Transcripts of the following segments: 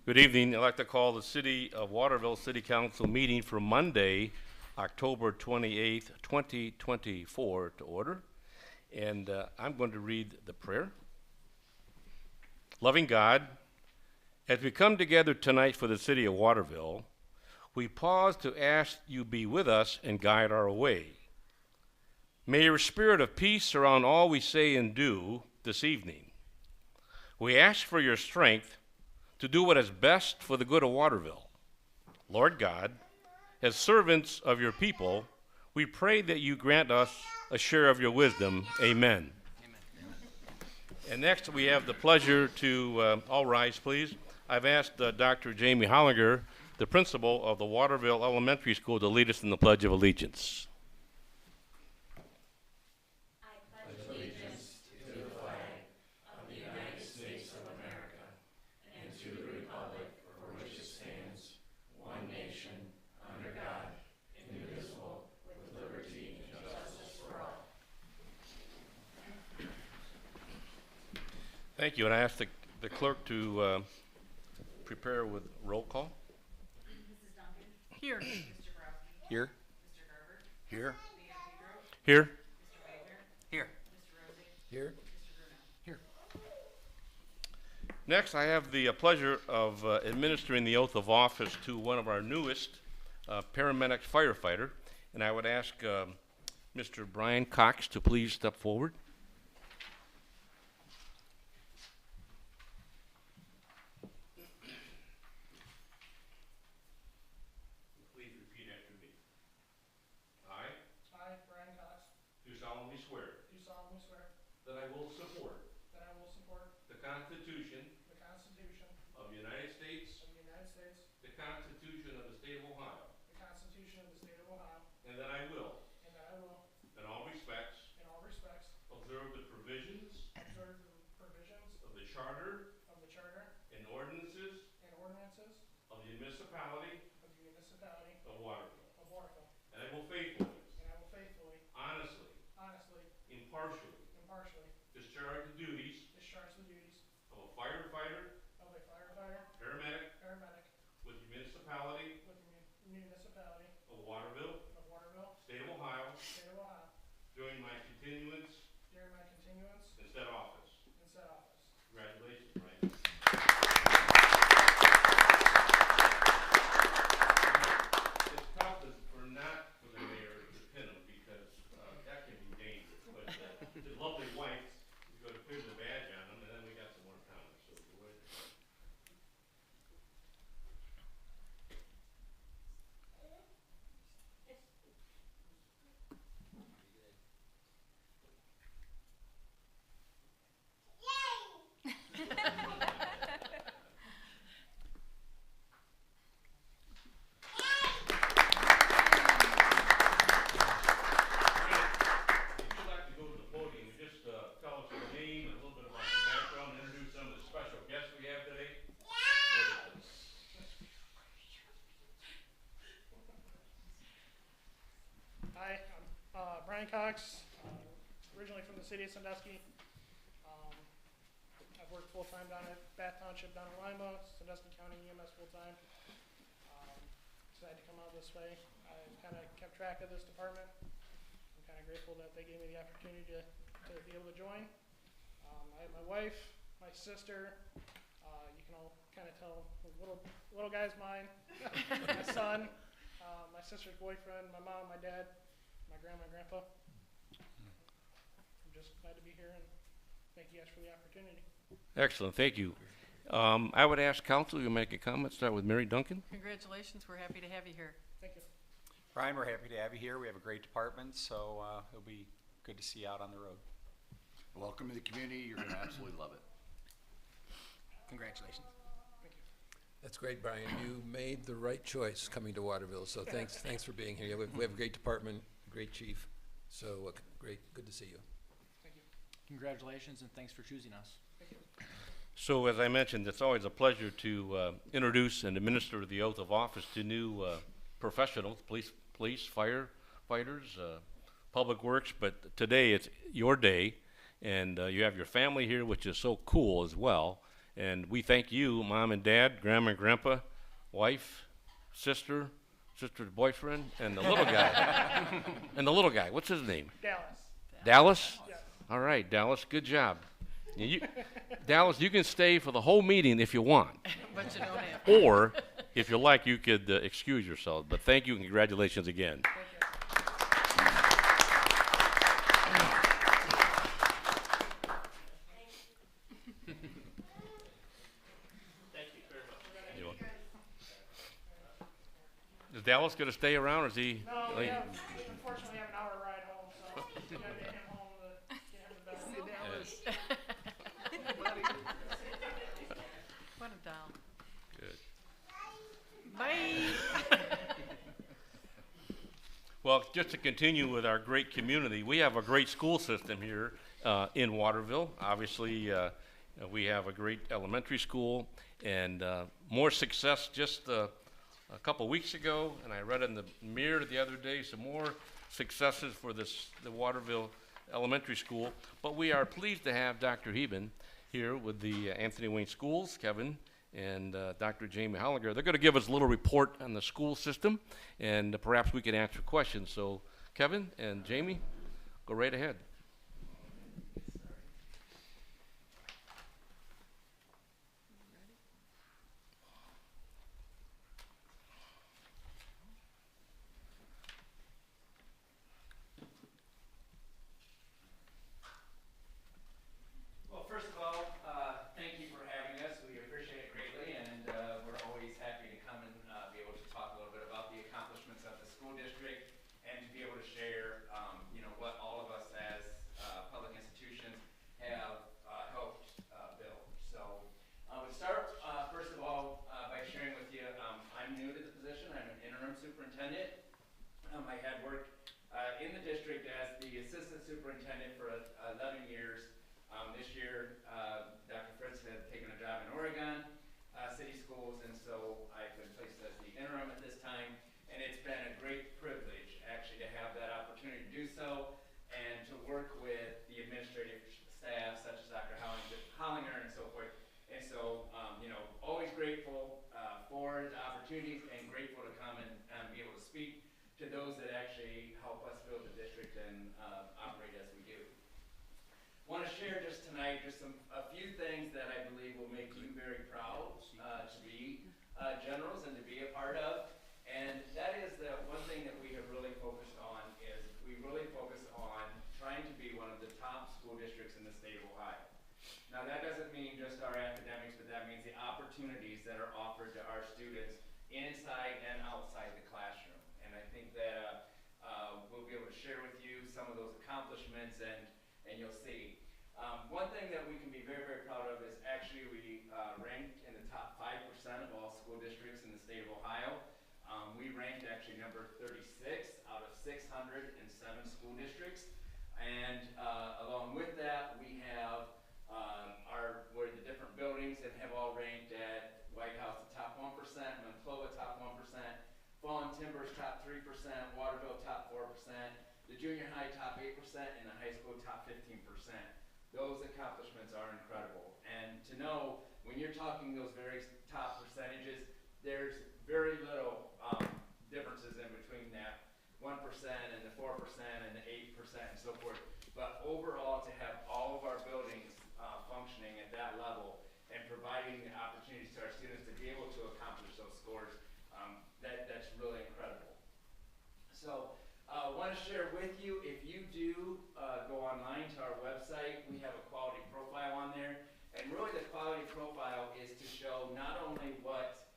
Good evening. I'd like to call the City of Waterville City Council meeting for Monday, October 28th, 2024 to order. And I'm going to read the prayer. Loving God, as we come together tonight for the City of Waterville, we pause to ask you be with us and guide our way. May your spirit of peace surround all we say and do this evening. We ask for your strength to do what is best for the good of Waterville. Lord God, as servants of your people, we pray that you grant us a share of your wisdom. Amen. And next we have the pleasure to, all rise please. I've asked Dr. Jamie Hollinger, the principal of the Waterville Elementary School, to lead us in the Pledge of Allegiance. Thank you, and I ask the clerk to prepare with roll call. Mrs. Duncan? Here. Mr. Borowski? Here. Mr. Garber? Here. Leah Pedro? Here. Mr. Wagner? Here. Mr. Rosie? Here. Mr. Bruno? Here. Next, I have the pleasure of administering the oath of office to one of our newest paramedic firefighter, and I would ask Mr. Brian Cox to please step forward. Please repeat after me. I I, Brian Cox, do solemnly swear do solemnly swear that I will support that I will support the Constitution the Constitution of the United States, of the United States, the Constitution of the State of Ohio, the Constitution of the State of Ohio, and that I will, and that I will, in all respects, observe the provisions of the Charter of the Charter and ordinances and ordinances of the municipality of the municipality of Waterville. of Waterville, And I will faithfully, and I will faithfully, honestly, honestly, impartially impartially discharge the duties discharge the duties of a firefighter, of a firefighter, paramedic with with the municipality the municipality of Waterville, of Waterville, State of Ohio, State of Ohio, during my continuance during my continuance in said office. in said office. Congratulations, Brian. It's tough for not for the mayor to pin him because that can be dangerous. But his lovely wife is going to pin the badge on him, and then we got some more comments. So go ahead. If you'd like to go to the podium and just tell us your name and a little bit about your background, and introduce some of the special guests we have today. Hi, I'm Brian Cox, originally from the city of Sandusky. I've worked full-time down at Bath Township down in Lima, Sandusky County EMS full-time. Decided to come out this way. I kind of kept track of this department. I'm kind of grateful that they gave me the opportunity to be able to join. I have my wife, my sister, you can all kind of tell the little guy's mine, my son, my sister's boyfriend, my mom, my dad, my grandma and grandpa. I'm just glad to be here and thank you guys for the opportunity. Excellent, thank you. I would ask council to make a comment. Start with Mary Duncan. Congratulations, we're happy to have you here. Thank you. Brian, we're happy to have you here. We have a great department, so it'll be good to see you out on the road. Welcome to the community. You're going to absolutely love it. Congratulations. Thank you. That's great, Brian. You made the right choice coming to Waterville, so thanks for being here. We have a great department, a great chief, so good to see you. Thank you. Congratulations and thanks for choosing us. Thank you. So as I mentioned, it's always a pleasure to introduce and administer the oath of office to new professionals, police, firefighters, public works, but today it's your day, and you have your family here, which is so cool as well, And we thank you, Mom and Dad, Grandma and Grandpa, wife, sister's boyfriend, and the little guy. And the little guy, what's his name? Dallas. Dallas? Yes. All right, Dallas, good job. Dallas, you can stay for the whole meeting if you want. But you don't have to. Or, if you like, you could excuse yourself. But thank you and congratulations again. You're welcome. Is Dallas going to stay around, or is he? No, we unfortunately have an hour ride home, so we gotta get him home to get him to bed. See, Dallas. What a doll. Good. Bye. Well, just to continue with our great community, we have a great school system here in Waterville. Obviously, we have a great elementary school, and more success just a couple weeks ago, and I read in the Mirror the other day some more successes for the Waterville Elementary School. But we are pleased to have Dr. Heben here with the Anthony Wayne Schools, Kevin, and Dr. Jamie Hollinger. They're going to give us a little report on the school system, and perhaps we can answer questions. So, Kevin and Jamie, go right ahead. Well, first of all, thank you for having us. We appreciate it greatly, and we're always happy to come and be able to talk a little bit about the accomplishments of the school district and to be able to share, what all of us as public institutions have helped build. So, I would start first of all by sharing with you. I'm new to the position. I'm an interim superintendent. I had worked in the district as the assistant superintendent for 11 years. This year, Dr. Fritz had taken a job in Oregon City Schools, and so I've been placed as the interim at this time. And it's been a great privilege, actually, to have that opportunity to do so and to work with the administrative staff, such as Dr. Hollinger and so forth. And so, always grateful for the opportunities and grateful to come and be able to speak to those that actually help us build the district and operate as we do. I want to share just tonight a few things that I believe will make you very proud to be generals and to be a part of. And that is that one thing that we have really focused on is we really focus on trying to be one of the top school districts in the state of Ohio. Now that doesn't mean just our academics, but that means the opportunities that are offered to our students inside and outside the classroom. And I think that we'll be able to share with you some of those accomplishments, and you'll see. One thing that we can be very, very proud of is actually we ranked in the top 5% of all school districts in the state of Ohio. We ranked actually number 36 out of 607 school districts. And along with that, we have where the different buildings that have all ranked at White House the top 1%, Monclova top 1%, Fallen Timbers top 3%, Waterville top 4%, the junior high top 8%, and the high school top 15%. Those accomplishments are incredible. And to know when you're talking those very top percentages, there's very little differences in between that 1% and the 4% and the 8% and so forth. But overall, to have all of our buildings functioning at that level and providing the opportunities to our students to be able to accomplish those scores, that's really incredible. So I want to share with you, if you do go online to our website, we have a quality profile on there. And really the quality profile is to show not only what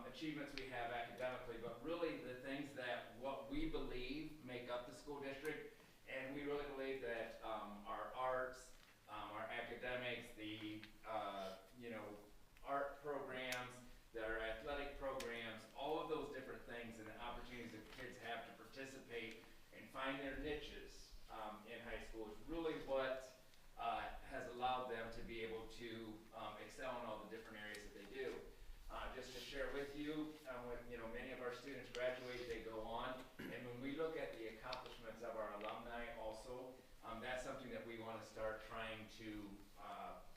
achievements we have academically, but really the things that what we believe make up the school district. And we really believe that our arts, our academics, the art programs, their athletic programs, all of those different things and the opportunities that kids have to participate and find their niches in high school is really what has allowed them to be able to excel in all the different areas that they do. Just to share with you, when many of our students graduate, they go on, and when we look at the accomplishments of our alumni also, that's something that we want to start trying to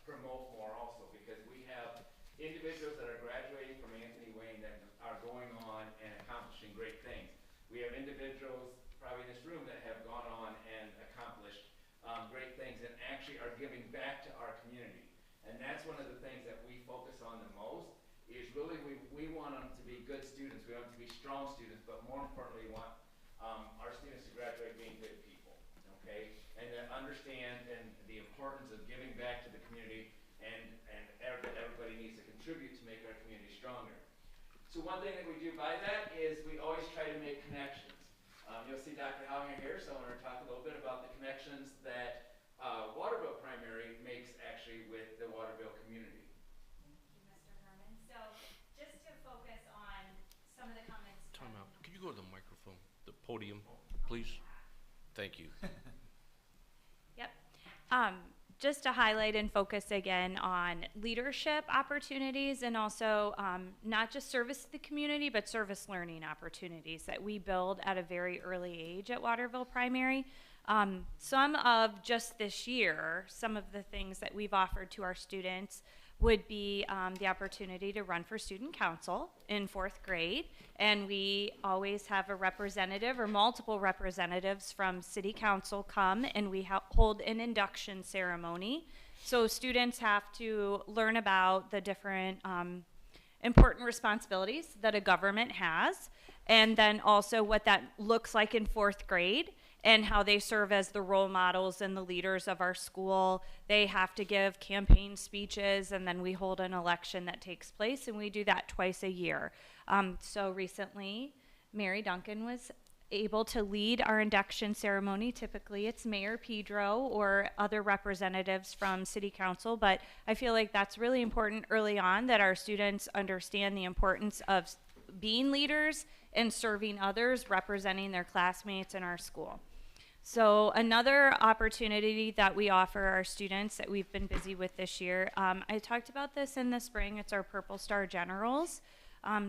promote more also, because we have individuals that are graduating from Anthony Wayne that are going on and accomplishing great things. We have individuals probably in this room that have gone on and accomplished great things and actually are giving back to our community. And that's one of the things that we focus on the most, is really we want them to be good students, we want them to be strong students, but more importantly, we want our students to graduate being good people, okay? And to understand the importance of giving back to the community, and everybody needs to contribute to make our community stronger. So one thing that we do by that is we always try to make connections. You'll see Dr. Howing here, so I'm going to talk a little bit about the connections that Waterville Primary makes actually with the Waterville community. Thank you, Mr. Herman. So just to focus on some of the comments. Time out. Could you go to the microphone, the podium, please? Thank you. Yep. Just to highlight and focus again on leadership opportunities, and also not just service to the community, but service learning opportunities that we build at a very early age at Waterville Primary. Some of just this year, some of the things that we've offered to our students would be the opportunity to run for student council in 4th grade. And we always have a representative or multiple representatives from city council come, and we hold an induction ceremony. So students have to learn about the different important responsibilities that a government has, and then also what that looks like in 4th grade, and how they serve as the role models and the leaders of our school. They have to give campaign speeches, and then we hold an election that takes place, and we do that twice a year. So recently, Mary Duncan was able to lead our induction ceremony. Typically, it's Mayor Pedro or other representatives from City Council, but I feel like that's really important early on, that our students understand the importance of being leaders and serving others, representing their classmates in our school. So another opportunity that we offer our students that we've been busy with this year, I talked about this in the spring, it's our Purple Star Generals.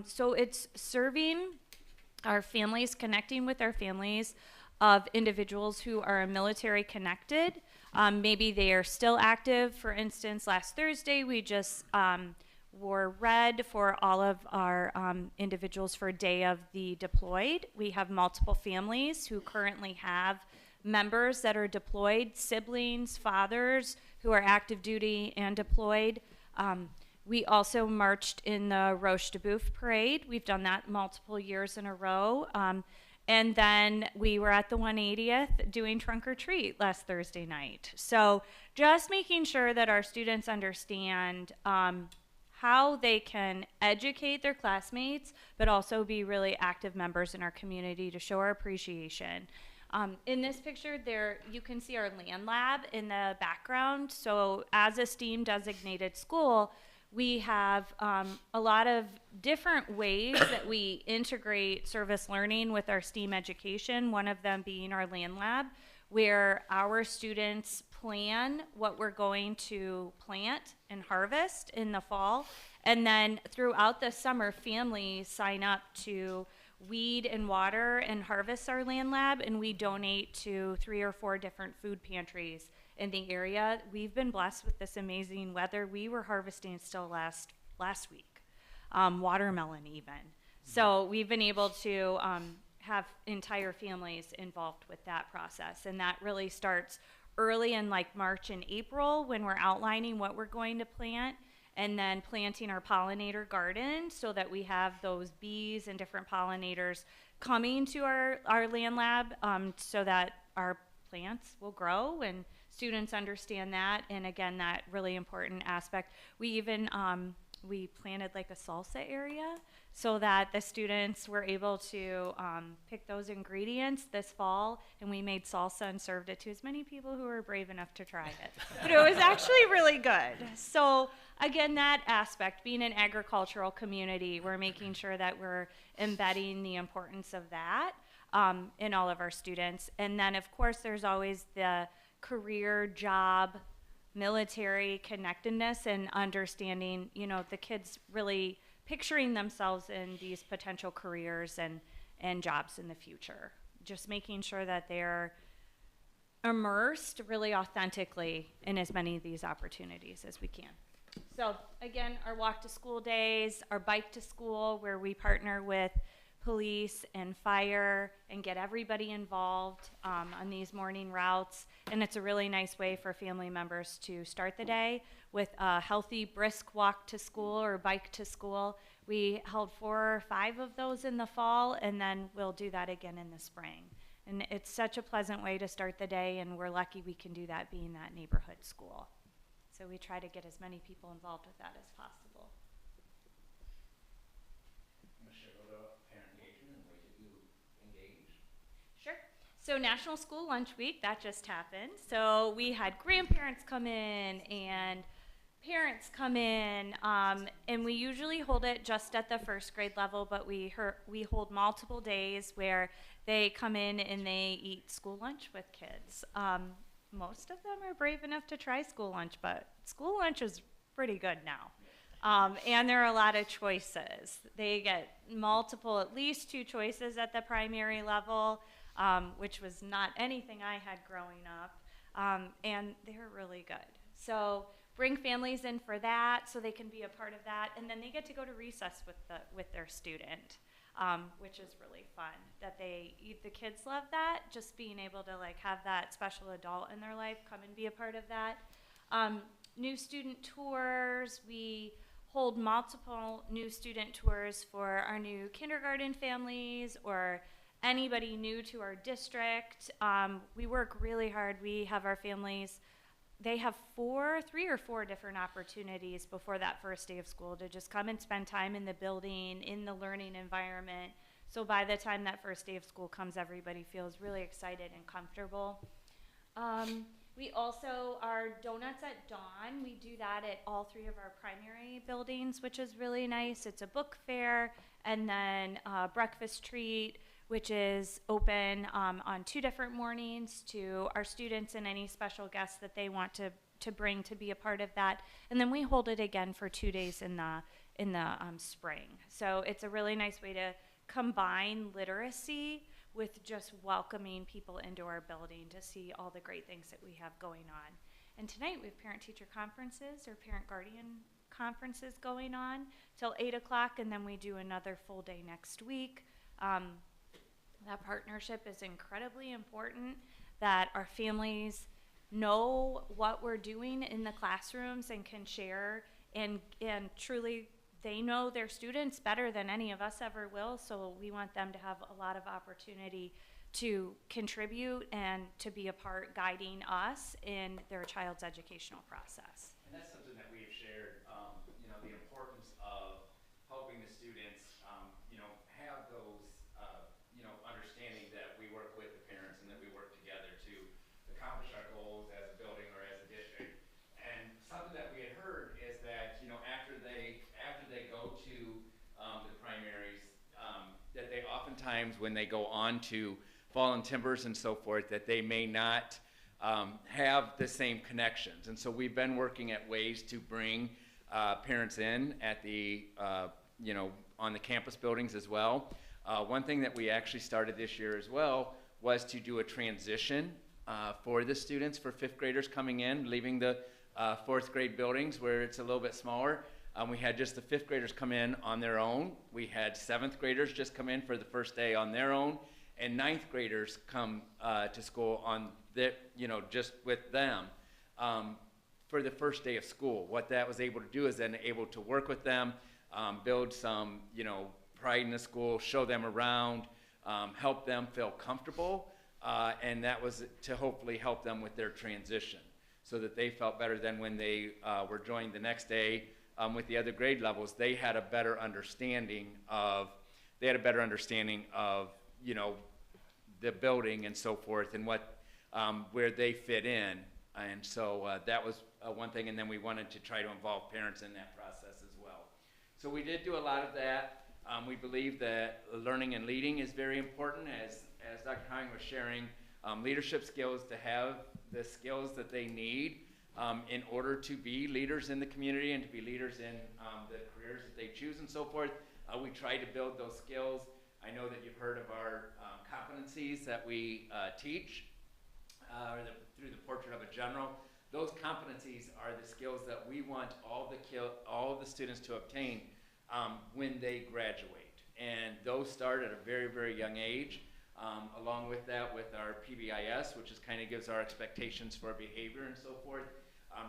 So it's serving our families, connecting with our families of individuals who are military connected. Maybe they are still active. For instance, last Thursday we just wore red for all of our individuals for Day of the Deployed. We have multiple families who currently have members that are deployed, siblings, fathers who are active duty and deployed. We also marched in the Roche de Boeuf parade. We've done that multiple years in a row. And then we were at the 180th doing trunk or treat last Thursday night. So just making sure that our students understand how they can educate their classmates, but also be really active members in our community to show our appreciation. In this picture there, you can see our land lab in the background. So as a STEAM designated school, we have a lot of different ways that we integrate service learning with our STEAM education, one of them being our land lab, where our students plan what we're going to plant and harvest in the fall. And then throughout the summer, families sign up to weed and water and harvest our land lab, and we donate to 3 or 4 different food pantries in the area. We've been blessed with this amazing weather. We were harvesting still last week, watermelon even. So we've been able to have entire families involved with that process, and that really starts early in like March and April when we're outlining what we're going to plant, and then planting our pollinator garden so that we have those bees and different pollinators coming to our land lab, so that our plants will grow and students understand that. And again, that really important aspect. We even we planted like a salsa area so that the students were able to pick those ingredients this fall, and we made salsa and served it to as many people who were brave enough to try it. But it was actually really good. So again, that aspect, being an agricultural community, we're making sure that we're embedding the importance of that in all of our students. And then of course there's always the career, job, military connectedness, and understanding, you know, the kids really picturing themselves in these potential careers and jobs in the future. Just making sure that they're immersed really authentically in as many of these opportunities as we can. So again, our walk to school days, our bike to school, where we partner with police and fire and get everybody involved on these morning routes. And it's a really nice way for family members to start the day with a healthy, brisk walk to school or bike to school. We held 4 or 5 of those in the fall, and then we'll do that again in the spring. And it's such a pleasant way to start the day, and we're lucky we can do that being that neighborhood school. So we try to get as many people involved with that as possible. I'm gonna share a little about parent engagement and ways that you engage. Sure. So National School Lunch Week, that just happened. So we had grandparents come in and parents come in, and we usually hold it just at the first grade level, but we hold multiple days where they come in and they eat school lunch with kids. Most of them are brave enough to try school lunch, but school lunch is pretty good now. And there are a lot of choices. They get multiple, at least 2 choices at the primary level, which was not anything I had growing up, and they're really good. So bring families in for that so they can be a part of that, and then they get to go to recess with their student, which is really fun. The kids love that, just being able to like have that special adult in their life come and be a part of that. New student tours, we hold multiple new student tours for our new kindergarten families or anybody new to our district. We work really hard. We have our families, they have 3 or 4 different opportunities before that first day of school to just come and spend time in the building, in the learning environment. So by the time that first day of school comes, everybody feels really excited and comfortable. We also, our Donuts at Dawn, we do that at all 3 of our primary buildings, which is really nice. It's a book fair, and then a breakfast treat, which is open on 2 different mornings to our students and any special guests that they want to bring to be a part of that. And then we hold it again for 2 days in the spring. So it's a really nice way to combine literacy with just welcoming people into our building to see all the great things that we have going on. And tonight we have parent-teacher conferences or parent-guardian conferences going on till 8 o'clock, and then we do another full day next week. That partnership is incredibly important, that our families know what we're doing in the classrooms and can share, and truly they know their students better than any of us ever will, so we want them to have a lot of opportunity to contribute and to be a part guiding us in their child's educational process. And that's something that we've shared, the importance of helping the students, have those, understanding that we work with the parents and that we work together to accomplish our goals as a building or as a district. And something that we had heard is that, after they go to the primaries, that they oftentimes, when they go on to Fallen Timbers and so forth, that they may not have the same connections. And so we've been working at ways to bring parents in at the, on the campus buildings as well. One thing that we actually started this year as well was to do a transition for the students, for 5th graders coming in, leaving the 4th grade buildings where it's a little bit smaller. We had just the 5th graders come in on their own. We had 7th graders just come in for the first day on their own, and 9th graders come to school on just with them for the first day of school. What that was able to do is then able to work with them, build some, pride in the school, show them around, help them feel comfortable, and that was to hopefully help them with their transition so that they felt better than when they were joined the next day with the other grade levels. They had a better understanding of, the building and so forth and what, where they fit in. And so that was one thing, and then we wanted to try to involve parents in that process as well. So we did do a lot of that. We believe that learning and leading is very important, as Dr. Hine was sharing, leadership skills, to have the skills that they need in order to be leaders in the community and to be leaders in the careers that they choose and so forth. We try to build those skills. I know that you've heard of our competencies that we teach. through the portrait of a general. Those competencies are the skills that we want all of the students to obtain when they graduate. And those start at a very, very young age. Along with that, with our PBIS, which is kind of gives our expectations for behavior and so forth,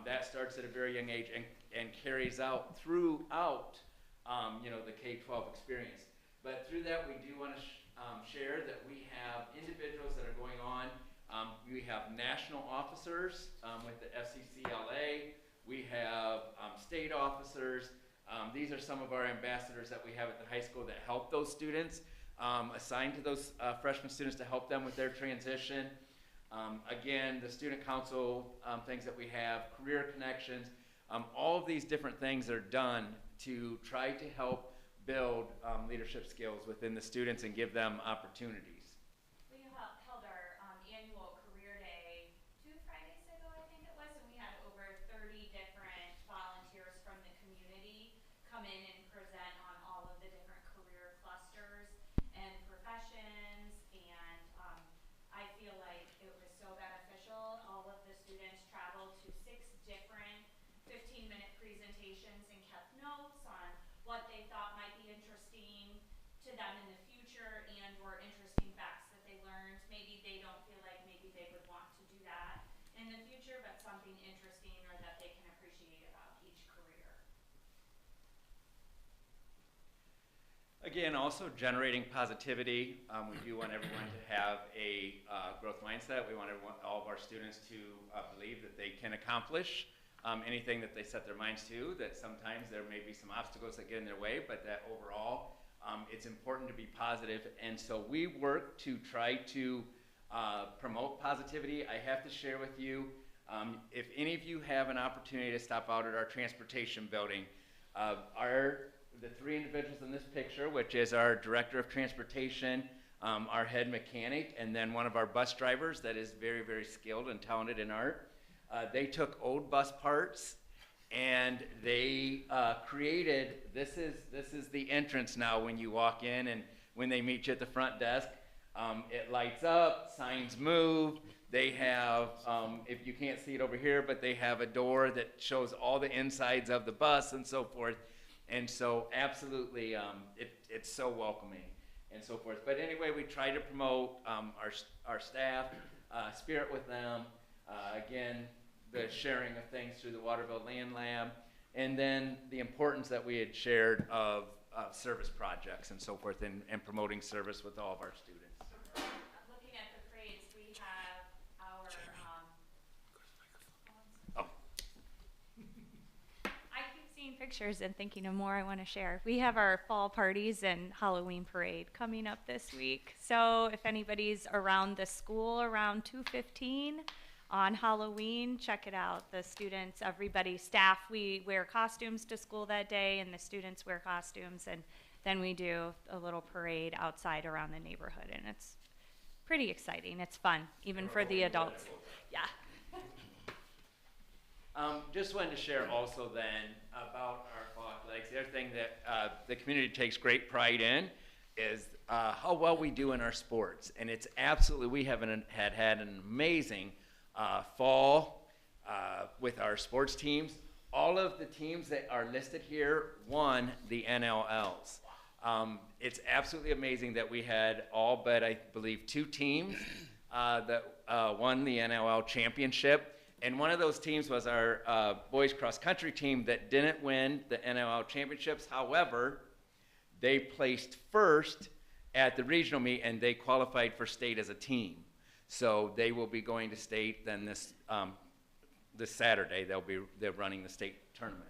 that starts at a very young age and carries out throughout, the K-12 experience. But through that, we do want to share that we have individuals that are going on. We have national officers with the FCCLA. We have state officers. These are some of our ambassadors that we have at the high school that help those students, assigned to those freshman students to help them with their transition. Again, the student council things that we have, career connections, all of these different things are done to try to help build leadership skills within the students and give them opportunities. We held our annual career day 2 Fridays ago, I think it was, and we had over 30 different volunteers from the community come in and present on all of the different career clusters and professions, and I feel like it was so beneficial. All of the students traveled to 6 different 15-minute presentations and kept notes on what they thought might be interesting to them in the future and or interesting facts that they learned. Maybe they don't feel like maybe they would want to do that in the future, but something interesting or that they can appreciate about each career. Again, also generating positivity. We do want everyone to have a growth mindset. We want all of our students to believe that they can accomplish anything that they set their minds to, that sometimes there may be some obstacles that get in their way, but that overall it's important to be positive. And so we work to try to promote positivity. I have to share with you, if any of you have an opportunity to stop out at our transportation building, the 3 individuals in this picture, which is our director of transportation, our head mechanic, and then one of our bus drivers that is very, very skilled and talented in art. They took old bus parts and they created, this is the entrance now when you walk in, and when they meet you at the front desk, it lights up, signs move. They have, if you can't see it over here, but they have a door that shows all the insides of the bus and so forth. And so absolutely, it's so welcoming and so forth. But anyway, we try to promote our staff, spirit with them. Again, the sharing of things through the Waterville Land Lab, and then the importance that we had shared of service projects and so forth, and promoting service with all of our students. Looking at the parades, we have our, I keep seeing pictures and thinking of more I want to share. We have our fall parties and Halloween parade coming up this week. So if anybody's around the school around 2:15 on Halloween, check it out. The students, everybody, staff, we wear costumes to school that day, and the students wear costumes, and then we do a little parade outside around the neighborhood, and it's pretty exciting. It's fun, even for the adults. Yeah. Just wanted to share also then about our fall athletics. The other thing that the community takes great pride in is how well we do in our sports. And it's absolutely, we had an amazing fall with our sports teams. All of the teams that are listed here won the NLLs. It's absolutely amazing that we had all but, I believe, 2 teams that won the NLL championship. And one of those teams was our boys cross country team that didn't win the NLL championships. However, they placed first at the regional meet, and they qualified for state as a team. So they will be going to state then this Saturday. They're running the state tournament.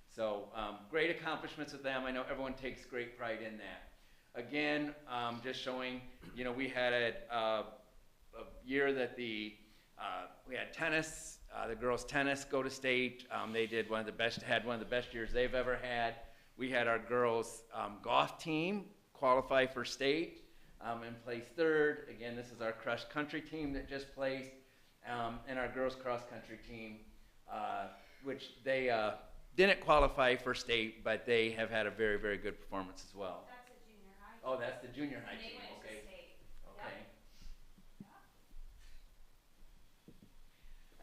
So great accomplishments with them. I know everyone takes great pride in that. Again, just showing, we had a year that we had tennis, the girls' tennis go to state. They did had one of the best years they've ever had. We had our girls' golf team qualify for state and place 3rd. Again, this is our cross country team that just placed, and our girls' cross country team, which they didn't qualify for state, but they have had a very, very good performance as well. That's a junior high. Oh, that's the junior high And they team. went to Okay. state. Okay. Yep.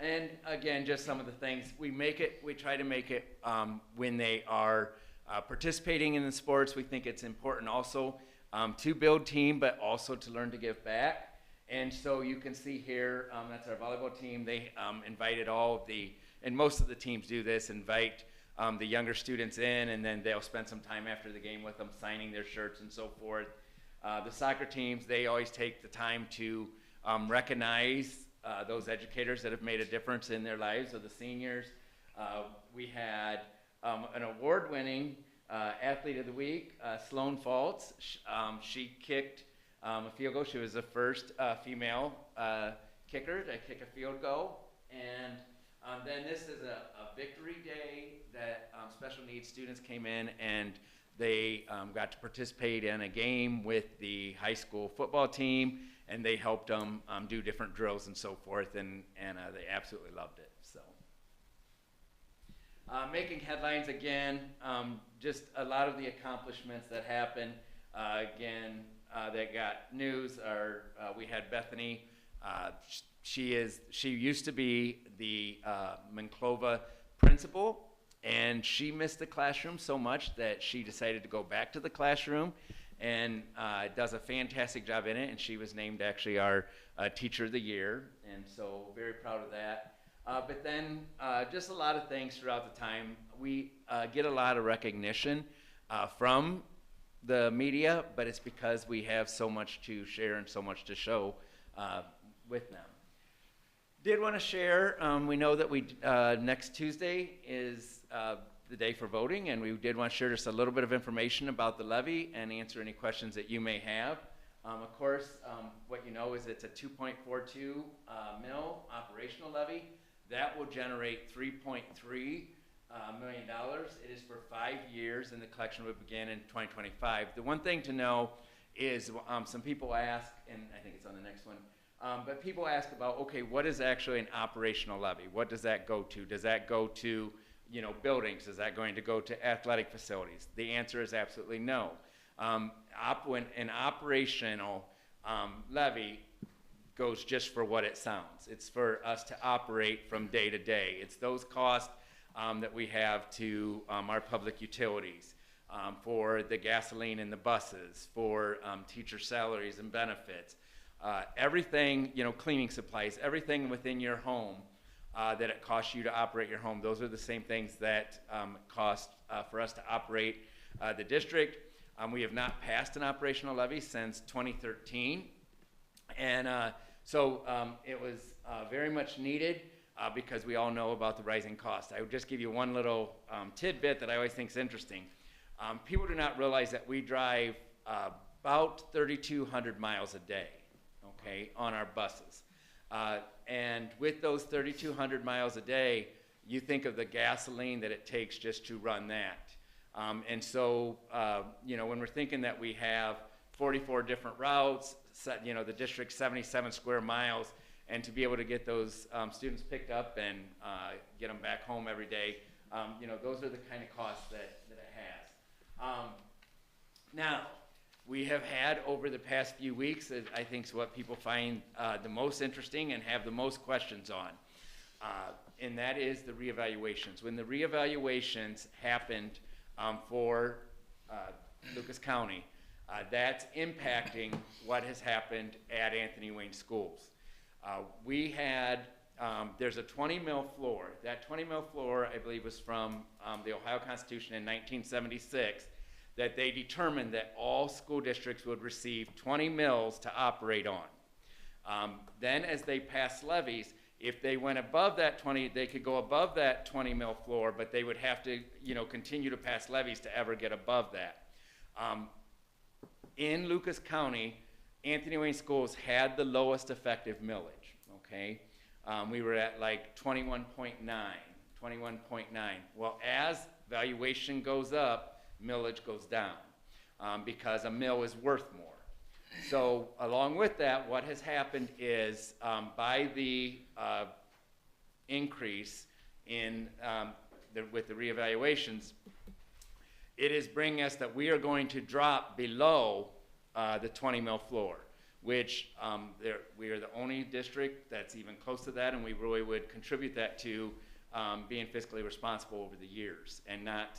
and again, just some of the things we try to make it when they are participating in the sports. We think it's important also to build team, but also to learn to give back. And so you can see here, that's our volleyball team. They invited and most of the teams do this, invite the younger students in, and then they'll spend some time after the game with them, signing their shirts and so forth. The soccer teams, they always take the time to recognize those educators that have made a difference in their lives, or the seniors. We had an award-winning athlete of the week, Sloan Faltz. She kicked a field goal. She was the first female kicker to kick a field goal. And then this is a victory day that special needs students came in, and they got to participate in a game with the high school football team, and they helped them do different drills and so forth, and they absolutely loved it. So, making headlines again, just a lot of the accomplishments that happened. That got news are we had Bethany. She used to be the Monclova principal, and she missed the classroom so much that she decided to go back to the classroom, and does a fantastic job in it. And she was named actually our Teacher of the Year, and so very proud of that. But then just a lot of things throughout the time. We get a lot of recognition from the media, but it's because we have so much to share and so much to show with them. Did want to share, we know that next Tuesday is the day for voting, and we did want to share just a little bit of information about the levy and answer any questions that you may have. Of course, what you know is it's a 2.42 mil operational levy. That will generate $3.3 million. It is for 5 years, and the collection will begin in 2025. The one thing to know is some people ask, and I think it's on the next one, but people ask about, okay, what is actually an operational levy? What does that go to? Does that go to, buildings? Is that going to go to athletic facilities? The answer is absolutely no. When an operational levy goes just for what it sounds. It's for us to operate from day to day. It's those costs that we have to our public utilities, for the gasoline in the buses, for teacher salaries and benefits, everything, cleaning supplies, everything within your home that it costs you to operate your home. Those are the same things that cost for us to operate the district. We have not passed an operational levy since 2013, and so it was very much needed. Because we all know about the rising cost. I would just give you one little tidbit that I always think is interesting. People do not realize that we drive about 3,200 miles a day, okay, on our buses. And with those 3,200 miles a day, you think of the gasoline that it takes just to run that. And so, when we're thinking that we have 44 different routes, the district's 77 square miles, and to be able to get those students picked up and get them back home every day, those are the kind of costs that it has. Now, we have had over the past few weeks, I think is what people find the most interesting and have the most questions on, and that is the reevaluations. When the reevaluations happened for Lucas County, that's impacting what has happened at Anthony Wayne Schools. We had, there's a 20 mil floor. That 20 mil floor, I believe, was from the Ohio Constitution in 1976, that they determined that all school districts would receive 20 mils to operate on. Then as they passed levies, if they went above that 20, they could go above that 20 mil floor, but they would have to, continue to pass levies to ever get above that. In Lucas County, Anthony Wayne Schools had the lowest effective millage, okay? We were at like 21.9. Well, as valuation goes up, millage goes down because a mill is worth more. So along with that, what has happened is by the increase in with the reevaluations, it is bringing us that we are going to drop below the 20 mil floor. which we are the only district that's even close to that, and we really would contribute that to being fiscally responsible over the years and not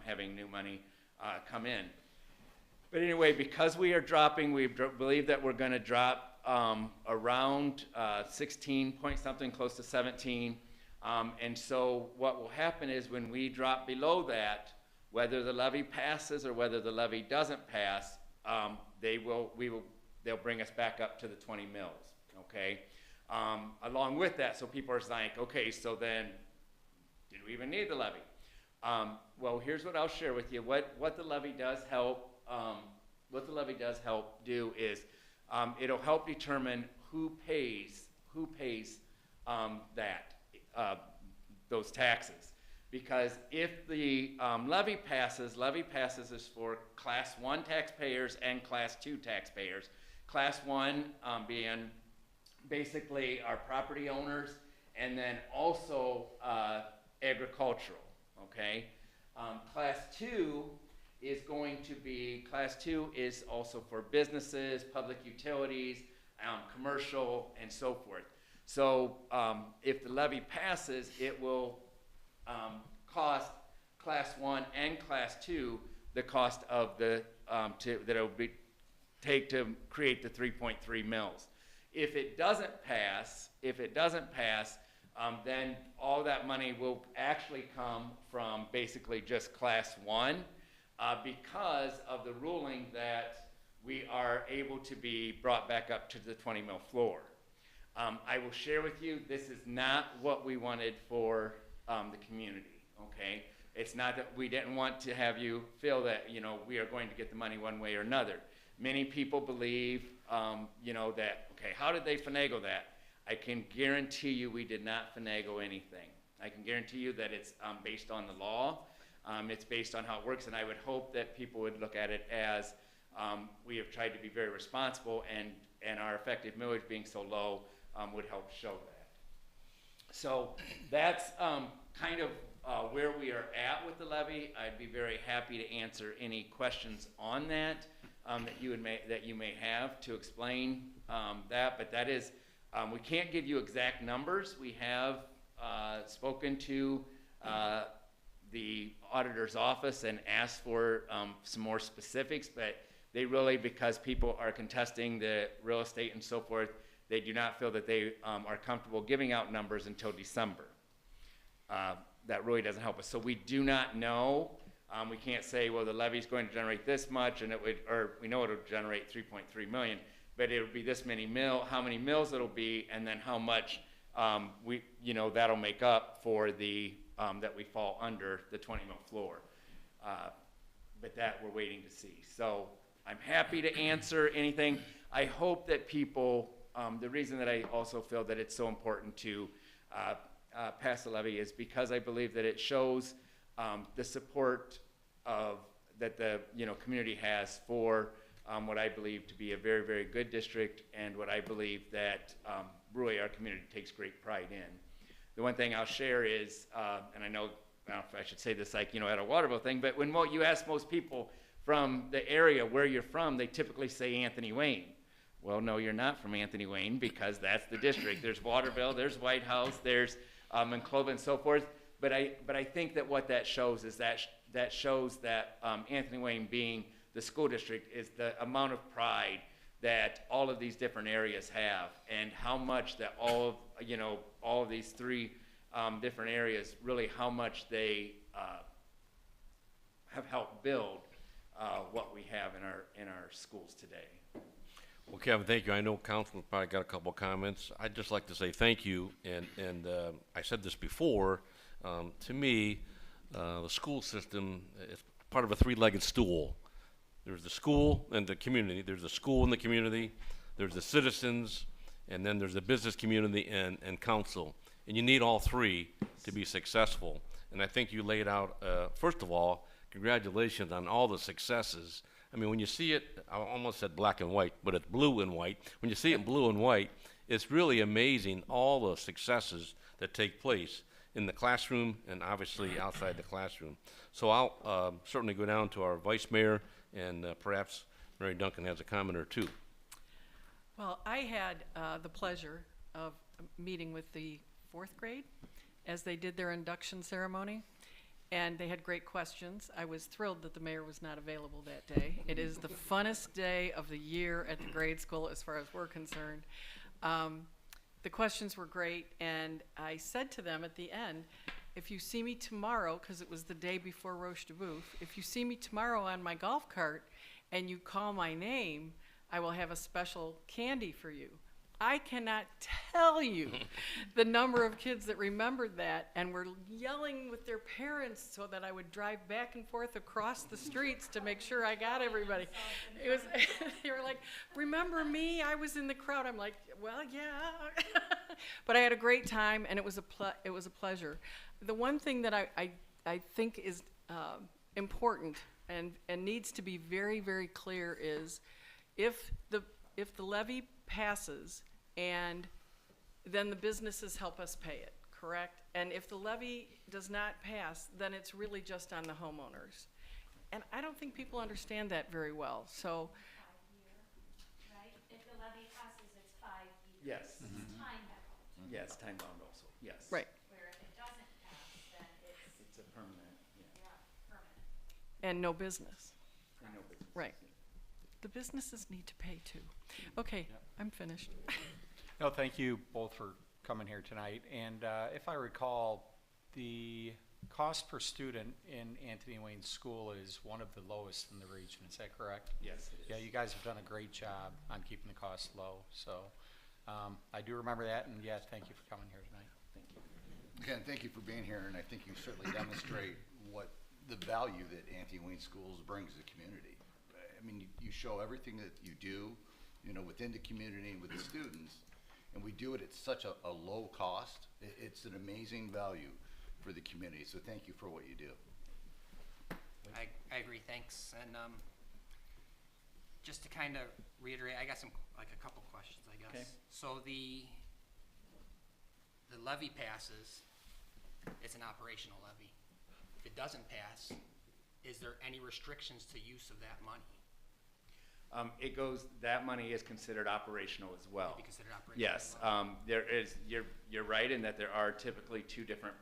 having new money come in. But anyway, because we are dropping, we believe that we're going to drop around 16 point something, close to 17. And so what will happen is when we drop below that, whether the levy passes or whether the levy doesn't pass, they'll bring us back up to the 20 mills, okay? Along with that, so people are like, okay, so then did we even need the levy? Well, here's what I'll share with you. What the levy does help do is it'll help determine who pays those taxes. Because if the levy passes is for Class 1 taxpayers and Class 2 taxpayers. Class 1 being basically our property owners, and then also agricultural, okay? Class 2 is also for businesses, public utilities, commercial, and so forth. So if the levy passes, it will cost Class 1 and Class 2 the cost of the that it will take to create the 3.3 mills. If it doesn't pass, then all that money will actually come from basically just Class 1 because of the ruling that we are able to be brought back up to the 20 mil floor. I will share with you, this is not what we wanted for the community, okay? It's not that we didn't want to have you feel that, we are going to get the money one way or another. Many people believe, that, okay, how did they finagle that? I can guarantee you we did not finagle anything. I can guarantee you that it's based on the law. It's based on how it works, and I would hope that people would look at it as we have tried to be very responsible, and our effective millage being so low would help show that. So that's kind of where we are at with the levy. I'd be very happy to answer any questions on that that you may have to explain that. But that is, we can't give you exact numbers. We have spoken to the auditor's office and asked for some more specifics, but they really, because people are contesting the real estate and so forth, they do not feel that they are comfortable giving out numbers until December. That really doesn't help us. So we do not know. We can't say, well, the levy's going to generate this much, and we know it'll generate 3.3 million, but it'll be this many how many mills it'll be, and then how much that'll make up for the that we fall under the 20 mil floor. But that we're waiting to see. So I'm happy to answer anything. I hope that people, the reason that I also feel that it's so important to pass the levy is because I believe that it shows the support that the community has for what I believe to be a very, very good district, and what I believe that really our community takes great pride in. The one thing I'll share is, and I don't know if I should say this like, at a Waterville thing, but when you ask most people from the area where you're from, they typically say Anthony Wayne. Well, no, you're not from Anthony Wayne, because that's the district. There's Waterville, there's White House, there's Enclova and so forth. But I think that what that shows is that shows that Anthony Wayne being the school district is the amount of pride that all of these different areas have, and how much that all of these three different areas, really how much they have helped build what we have in our schools today. Well, Kevin, thank you. I know Councilman probably got a couple of comments. I'd just like to say thank you, and I said this before. To me, the school system is part of a three-legged stool. There's the school and the community. There's the school and the community. There's the citizens, and then there's the business community and council. And you need all three to be successful. And I think you laid out, first of all, congratulations on all the successes. I mean, when you see it, I almost said black and white, but it's blue and white. When you see it in blue and white, it's really amazing, all the successes that take place in the classroom and obviously outside the classroom. So I'll certainly go down to our vice mayor, and perhaps Mary Duncan has a comment or two. I had the pleasure of meeting with the 4th grade as they did their induction ceremony, and they had great questions. I was thrilled that the mayor was not available that day. It is the funnest day of the year at the grade school as far as we're concerned. The questions were great, and I said to them at the end, if you see me tomorrow, because it was the day before Roche de Boeuf, if you see me tomorrow on my golf cart and you call my name, I will have a special candy for you. I cannot tell you the number of kids that remembered that and were yelling with their parents so that I would drive back and forth across the streets to make sure I got everybody. It was, they were like, remember me? I was in the crowd. I'm like, well, yeah. But I had a great time, and it was a pleasure. The one thing that I think is important and needs to be very, very clear is if the levy passes, and then the businesses help us pay it, correct? And if the levy does not pass, then it's really just on the homeowners. And I don't think people understand that very well. So, 5 year, right? If the levy passes, it's 5 years. Yes. It's time bound. Yes, time bound also, yes. right. Where if it doesn't pass, then it's It's a permanent, yeah. permanent. And no business. I know business. Right. The businesses need to pay too. Okay, I'm finished. No, thank you both for coming here tonight. And if I recall, the cost per student in Anthony Wayne School is one of the lowest in the region. Is that correct? Yes, it is. Yeah, you guys have done a great job on keeping the costs low. So I do remember that, and yeah, thank you for coming here tonight. Thank you. Again, thank you for being here, and I think you certainly demonstrate what the value that Anthony Wayne Schools brings to the community. I mean, you show everything that you do, you know, within the community and with the students, and we do it at such a low cost. It's an amazing value for the community, so thank you for what you do. I agree, thanks. And just to kind of reiterate, I got a couple questions, I guess. Okay. So the levy passes, it's an operational levy. If it doesn't pass, is there any restrictions to use of that money? That money is considered operational as well. Maybe considered operational Yes, as well? there is, you're right in that there are typically two different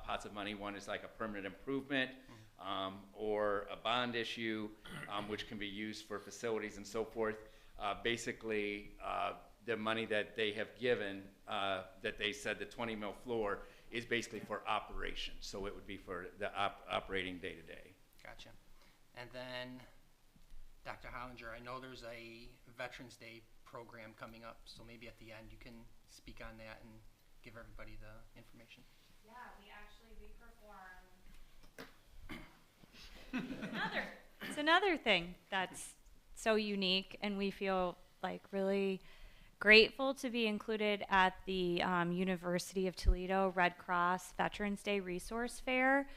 pots of money. One is like a permanent improvement, or a bond issue, which can be used for facilities and so forth. Basically, the money that they have given, that they said the 20 mil floor, is basically for operations. So it would be for the operating day to day. Gotcha. And then, Dr. Hollinger, I know there's a Veterans Day program coming up, so maybe at the end you can speak on that and give everybody the information. Yeah, we perform. It's another thing that's so unique, and we feel like really grateful to be included at the University of Toledo Red Cross Veterans Day Resource Fair.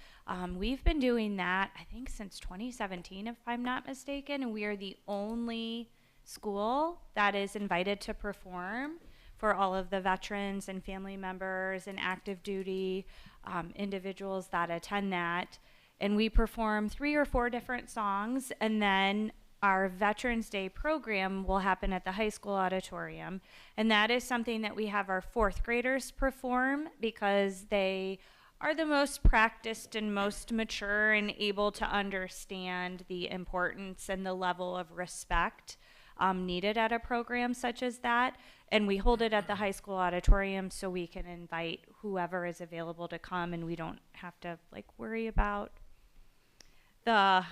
We've been doing that, I think, since 2017, if I'm not mistaken, and we are the only school that is invited to perform for all of the veterans and family members and active duty individuals that attend that. And we perform 3 or 4 different songs, and then our Veterans Day program will happen at the high school auditorium. And that is something that we have our 4th graders perform because they are the most practiced and most mature and able to understand the importance and the level of respect needed at a program such as that. And we hold it at the high school auditorium so we can invite whoever is available to come, and we don't have to worry about the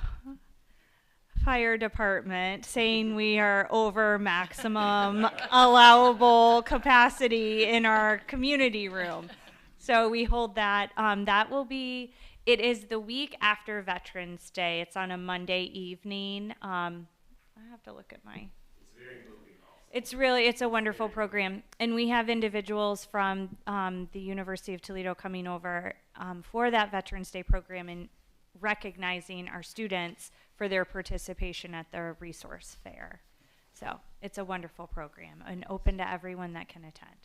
fire department saying we are over maximum allowable capacity in our community room. So we hold that. It is the week after Veterans Day. It's on a Monday evening. I have to look at my... It's very moving also. It's a wonderful program. And we have individuals from the University of Toledo coming over for that Veterans Day program and recognizing our students for their participation at the resource fair. So it's a wonderful program and open to everyone that can attend.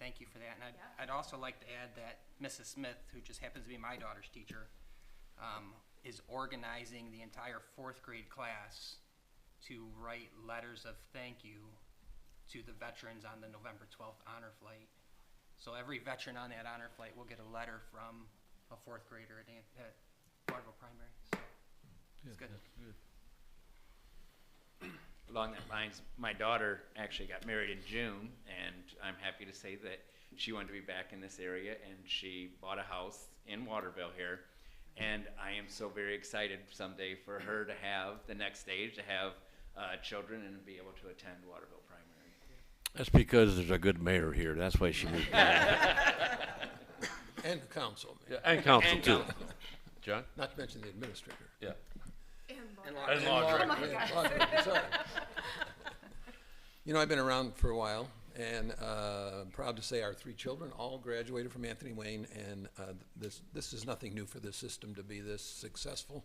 Thank you for that. And I'd also like to add that Mrs. Smith, who just happens to be my daughter's teacher, is organizing the entire 4th grade class to write letters of thank you to the veterans on the November 12th honor flight. So every veteran on that honor flight will get a letter from a fourth grader at Waterville Primary. So it's good. Along that lines, my daughter actually got married in June, and I'm happy to say that she wanted to be back in this area, and she bought a house in Waterville here. And I am so very excited someday for her to have the next stage, to have children and be able to attend Waterville Primary. That's because there's a good mayor here. That's why she moved. And the council, Yeah, and council And too. council. John? not to mention the administrator. Yeah. And And law director. Law director, sorry. You know, I've been around for a while, and I'm proud to say our 3 children all graduated from Anthony Wayne, and this is nothing new for this system to be this successful.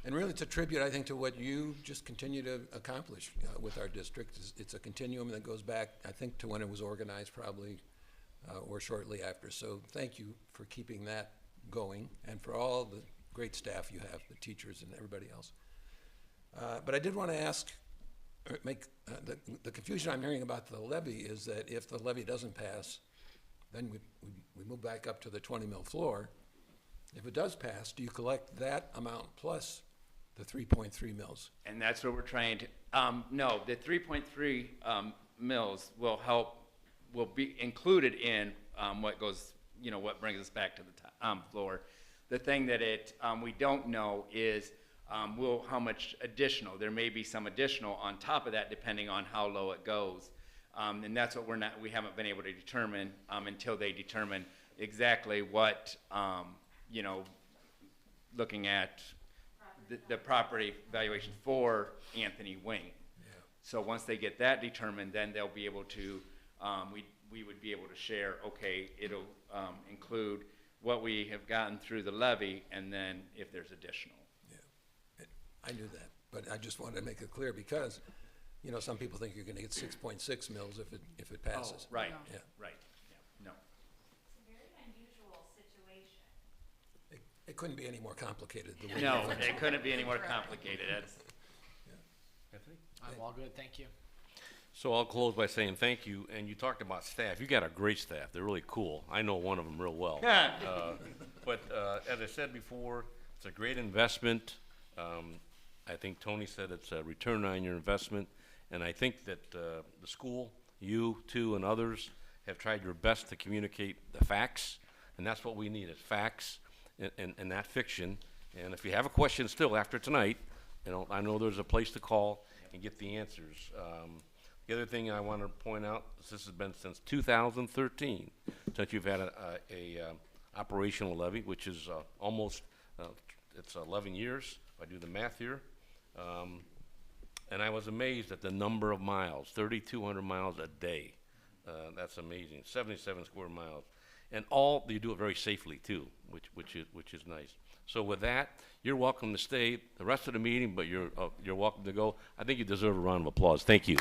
And really, it's a tribute, I think, to what you just continue to accomplish with our district. It's a continuum that goes back, I think, to when it was organized, probably, or shortly after. So thank you for keeping that going, and for all the great staff you have, the teachers and everybody else. But I did want to ask, the confusion I'm hearing about the levy is that if the levy doesn't pass, then we move back up to the 20 mil floor. If it does pass, do you collect that amount plus the 3.3 mils? And that's what we're trying to, no, the 3.3 mils will be included in what goes, what brings us back to the floor. The thing that we don't know is how much additional. There may be some additional on top of that depending on how low it goes. And that's what we haven't been able to determine until they determine exactly what, looking at the property valuation for Anthony Wayne. Yeah. So once they get that determined, then they'll be able to, we would be able to share, okay, it'll include what we have gotten through the levy, and then if there's additional. Yeah, I knew that, but I just wanted to make it clear because, some people think you're going to get 6.6 mils if it passes. Right, Yeah. right, yeah, no. It's a very unusual situation. It couldn't be any more complicated. The way No, you think. it couldn't be any more complicated. That's, I'm all good, thank you. So I'll close by saying thank you. And you talked about staff. You got a great staff. They're really cool. I know one of them real well. But as I said before, it's a great investment. I think Tony said it's a return on your investment. And I think that the school, you too, and others have tried your best to communicate the facts. And that's what we need, is facts and not fiction. And if you have a question still after tonight, I know there's a place to call and get the answers. The other thing I want to point out is this has been since 2013 since you've had a operational levy, which is almost it's 11 years. If I do the math here, and I was amazed at the number of miles, 3,200 miles a day. That's amazing. 77 square miles, and you do it very safely too, which is nice. So with that, you're welcome to stay the rest of the meeting, but you're welcome to go. I think you deserve a round of applause. Thank you.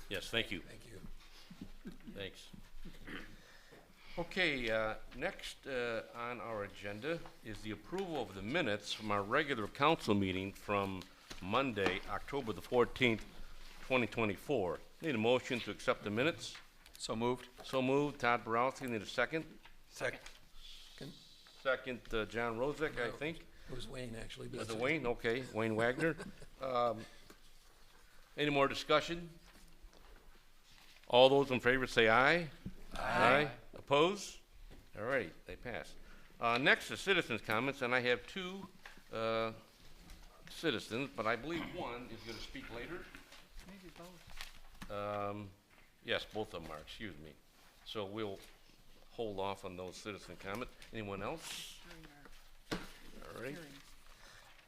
Yes, thank you. Thank you. Thanks. Okay, next on our agenda is the approval of the minutes from our regular council meeting from Monday, October the 14th, 2024. Need a motion to accept the minutes? So moved. So moved. Todd Borowski, need a second? Second. Second, John Rozek, I think. It was Wayne, actually. But Is that's it okay. Wayne? Okay, Wayne Wagner. Any more discussion? All those in favor say aye. Aye. Oppose? All right, they pass. Next is citizens' comments, and I have 2 citizens, but I believe one is going to speak later. Maybe both. Yes, both of them are, excuse me. So we'll hold off on those citizen comments. Anyone else? During our All right. hearing.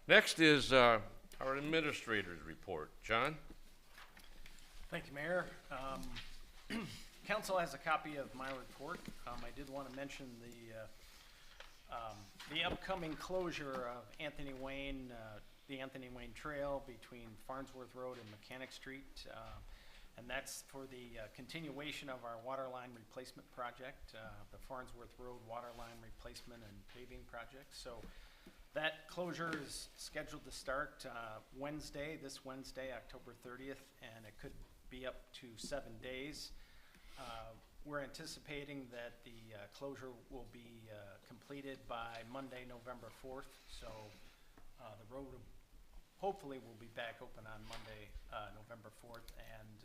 Next is our administrator's report. John? Thank you, Mayor. Council has a copy of my report. I did want to mention the upcoming closure of Anthony Wayne, the Anthony Wayne Trail between Farnsworth Road and Mechanic Street. And that's for the continuation of our water line replacement project, the Farnsworth Road water line replacement and paving project. So that closure is scheduled to start this Wednesday, October 30th, and it could be up to 7 days. We're anticipating that the closure will be completed by Monday, November 4th. So the road hopefully will be back open on Monday, November 4th. And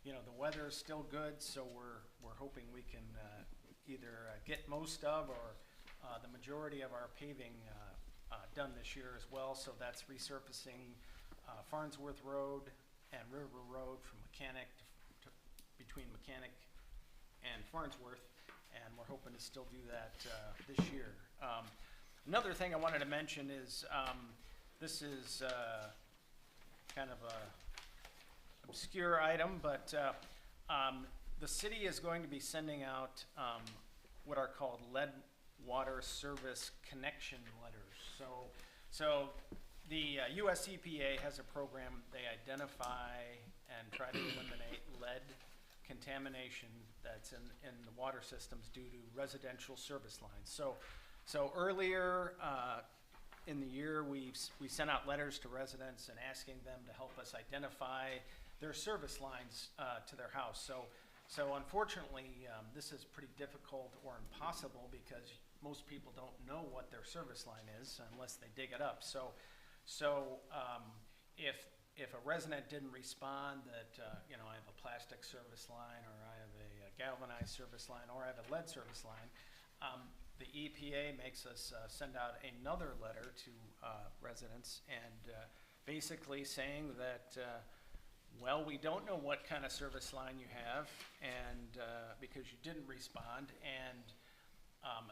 you know, the weather is still good, so we're hoping we can either get most of or the majority of our paving done this year as well. So that's resurfacing Farnsworth Road and River Road from between Mechanic and Farnsworth, and we're hoping to still do that this year. Another thing I wanted to mention is this is kind of a obscure item, but the city is going to be sending out what are called lead water service connection letters. So the US EPA has a program. They identify and try to eliminate lead contamination that's in the water systems due to residential service lines. So earlier in the year, we sent out letters to residents and asking them to help us identify their service lines to their house. So unfortunately, this is pretty difficult or impossible because most people don't know what their service line is unless they dig it up. So if a resident didn't respond that, you know, I have a plastic service line, or I have a galvanized service line, or I have a lead service line, the EPA makes us send out another letter to residents and basically saying that, well, we don't know what kind of service line you have, and because you didn't respond, and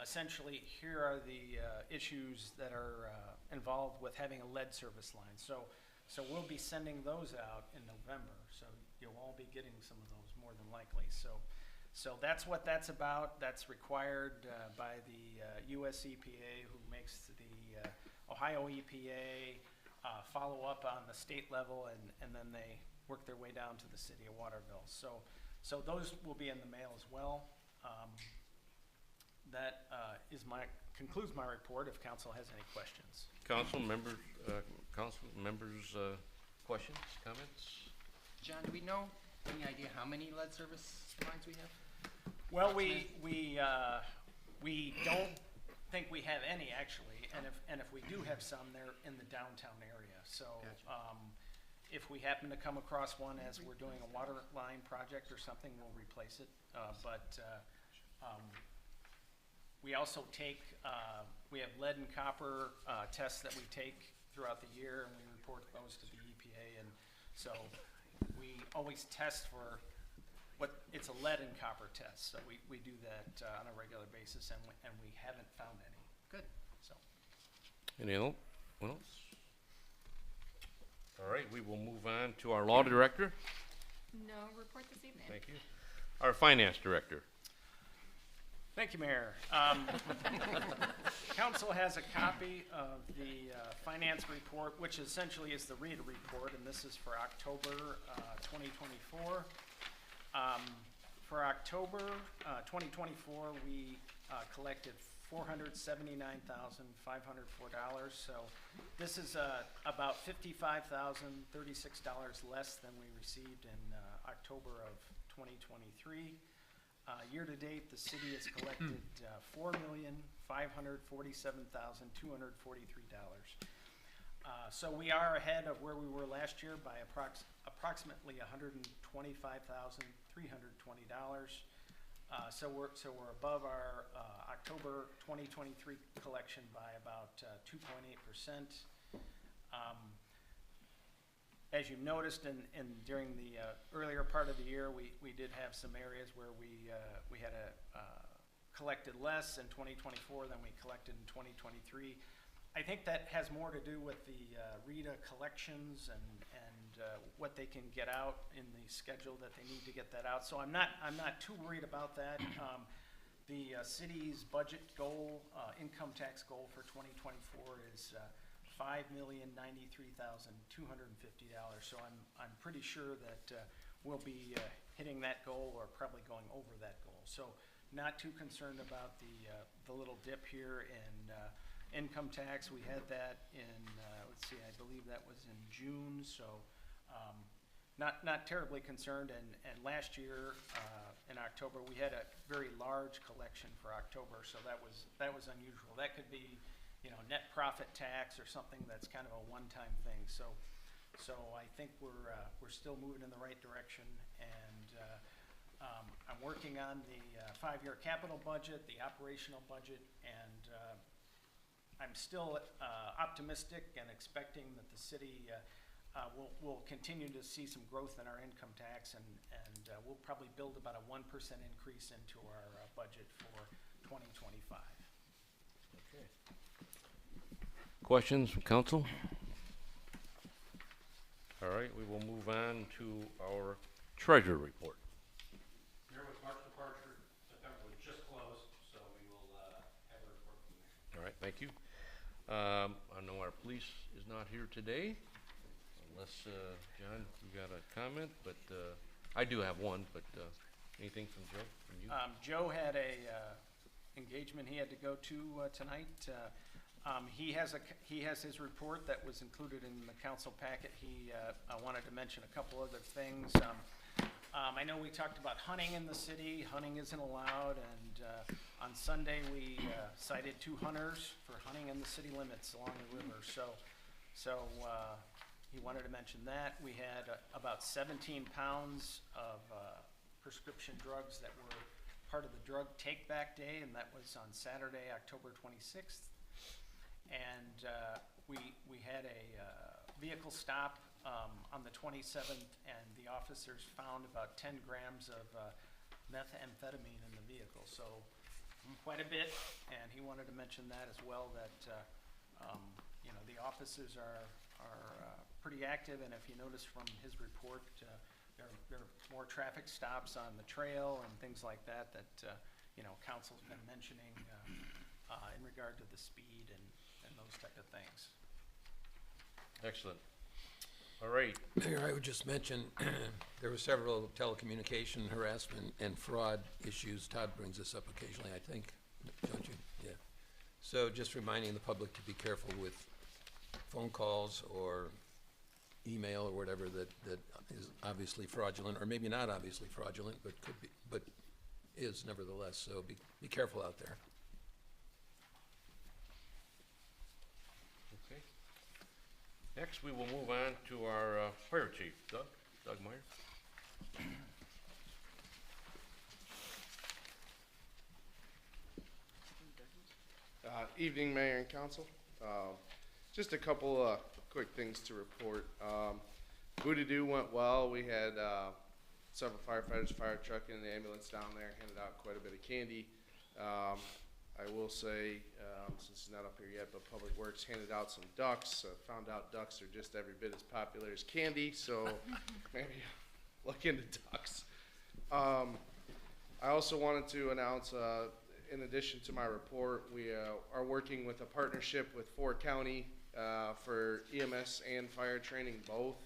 essentially here are the issues that are involved with having a lead service line. So we'll be sending those out in November. So you'll all be getting some of those more than likely. So that's what that's about. That's required by the US EPA, who makes the Ohio EPA follow up on the state level, and then they work their way down to the city of Waterville. So those will be in the mail as well. That concludes my report. If council has any questions. Council members, questions, comments? John, do we know any idea how many lead service lines we have? Well, we don't think we have any actually, and if we do have some, they're in the downtown area. So if we happen to come across one as we're doing a water line project or something, we'll replace it. We also take, we have lead and copper tests that we take throughout the year, and we report those to the EPA. And so we always test for it's a lead and copper test. So we do that on a regular basis, and we haven't found any. Good. So. Anyone else? All right, we will move on to our law director. No report this evening. Thank you. Our finance director. Thank you, Mayor. Council has a copy of the finance report, which essentially is the RETA report, and this is for October 2024. For October 2024, we collected $479,504. So this is about $55,036 less than we received in October of 2023. Year to date, the city has collected $4,547,243. So we are ahead of where we were last year by approximately $125,320. So we're above our October 2023 collection by about 2.8%. As you noticed during the earlier part of the year, we did have some areas where we had collected less in 2024 than we collected in 2023. I think that has more to do with the RETA collections and what they can get out in the schedule that they need to get that out. So I'm not too worried about that. The city's budget goal, income tax goal for 2024 is $5,093,250. So I'm pretty sure that we'll be hitting that goal or probably going over that goal. So not too concerned about the little dip here in income tax. We had that in, let's see, I believe that was in June, so not terribly concerned. And last year in October, we had a very large collection for October, so that was unusual. That could be, you know, net profit tax or something that's kind of a one-time thing. So I think we're still moving in the right direction, and I'm working on the 5-year capital budget, the operational budget, and I'm still optimistic and expecting that the city will continue to see some growth in our income tax, and we'll probably build about a 1% increase into our budget for 2025. Okay. Questions from council? All right, we will move on to our treasurer report. There was March departure, September was just closed, so we will have a report from there. All right, thank you. I know our police is not here today, unless, John, you got a comment, but I do have one, but anything from Joe, from you? Joe had a engagement he had to go to tonight. He has his report that was included in the council packet. I wanted to mention a couple other things. I know we talked about hunting in the city. Hunting isn't allowed, and on Sunday we cited 2 hunters for hunting in the city limits along the river. So he wanted to mention that. We had about 17 pounds of prescription drugs that were part of the drug take-back day, and that was on Saturday, October 26th. And we had a vehicle stop on the 27th, and the officers found about 10 grams of methamphetamine in the vehicle, so quite a bit. And he wanted to mention that as well, that you know, the officers are pretty active, and if you notice from his report, there are more traffic stops on the trail and things like that you know, council's been mentioning in regard to the speed and those type of things. Excellent. All right. Mayor, I would just mention, there were several telecommunication harassment and fraud issues. Todd brings this up occasionally, I think, don't you? Yeah. So just reminding the public to be careful with phone calls or email or whatever that is obviously fraudulent, or maybe not obviously fraudulent, but could be, but is nevertheless. So be careful out there. Okay. Next, we will move on to our fire chief, Doug Meyer. Evening, Mayor and Council. Just a couple quick things to report. Boo-to-do went well. We had several firefighters, fire truck, and the ambulance down there, handed out quite a bit of candy. I will say, since it's not up here yet, but Public Works handed out some ducks. Found out ducks are just every bit as popular as candy, so maybe look into ducks. I also wanted to announce, in addition to my report, we are working with a partnership with Ford County for EMS and fire training both.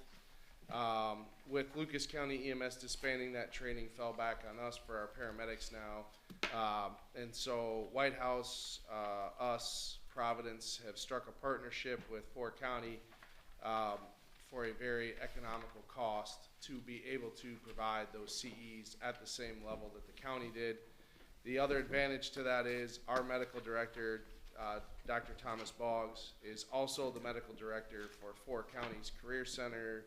With Lucas County EMS disbanding, that training fell back on us for our paramedics now. And so White House, us, Providence have struck a partnership with Ford County for a very economical cost to be able to provide those CEs at the same level that the county did. The other advantage to that is our medical director, Dr. Thomas Boggs, is also the medical director for Ford County's Career Center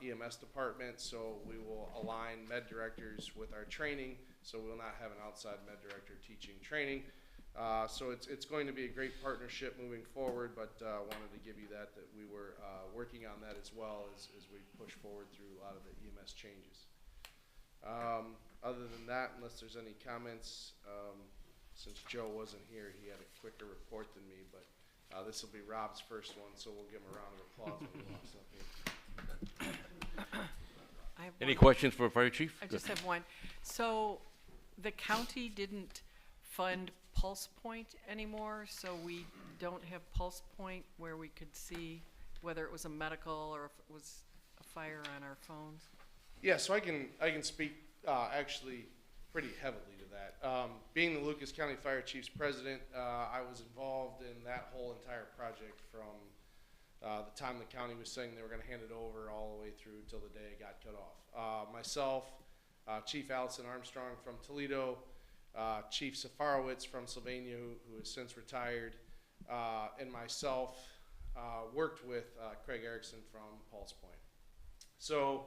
EMS department, so we will align med directors with our training, so we will not have an outside med director teaching training. So it's going to be a great partnership moving forward, but wanted to give you that we were working on that as well as we push forward through a lot of the EMS changes. Other than that, unless there's any comments, since Joe wasn't here, he had a quicker report than me, but this will be Rob's first one, so we'll give him a round of applause when he walks up here. I have Any one. questions for Fire Chief? I just have one. So the county didn't fund Pulse Point anymore, so we don't have Pulse Point where we could see whether it was a medical or if it was a fire on our phones? Yeah, so I can speak actually pretty heavily to that. Being the Lucas County Fire Chief's president, I was involved in that whole entire project from the time the county was saying they were going to hand it over all the way through till the day it got cut off. Myself, Chief Allison Armstrong from Toledo, Chief Safarowitz from Sylvania, who has since retired, and myself worked with Craig Erickson from Pulse Point. So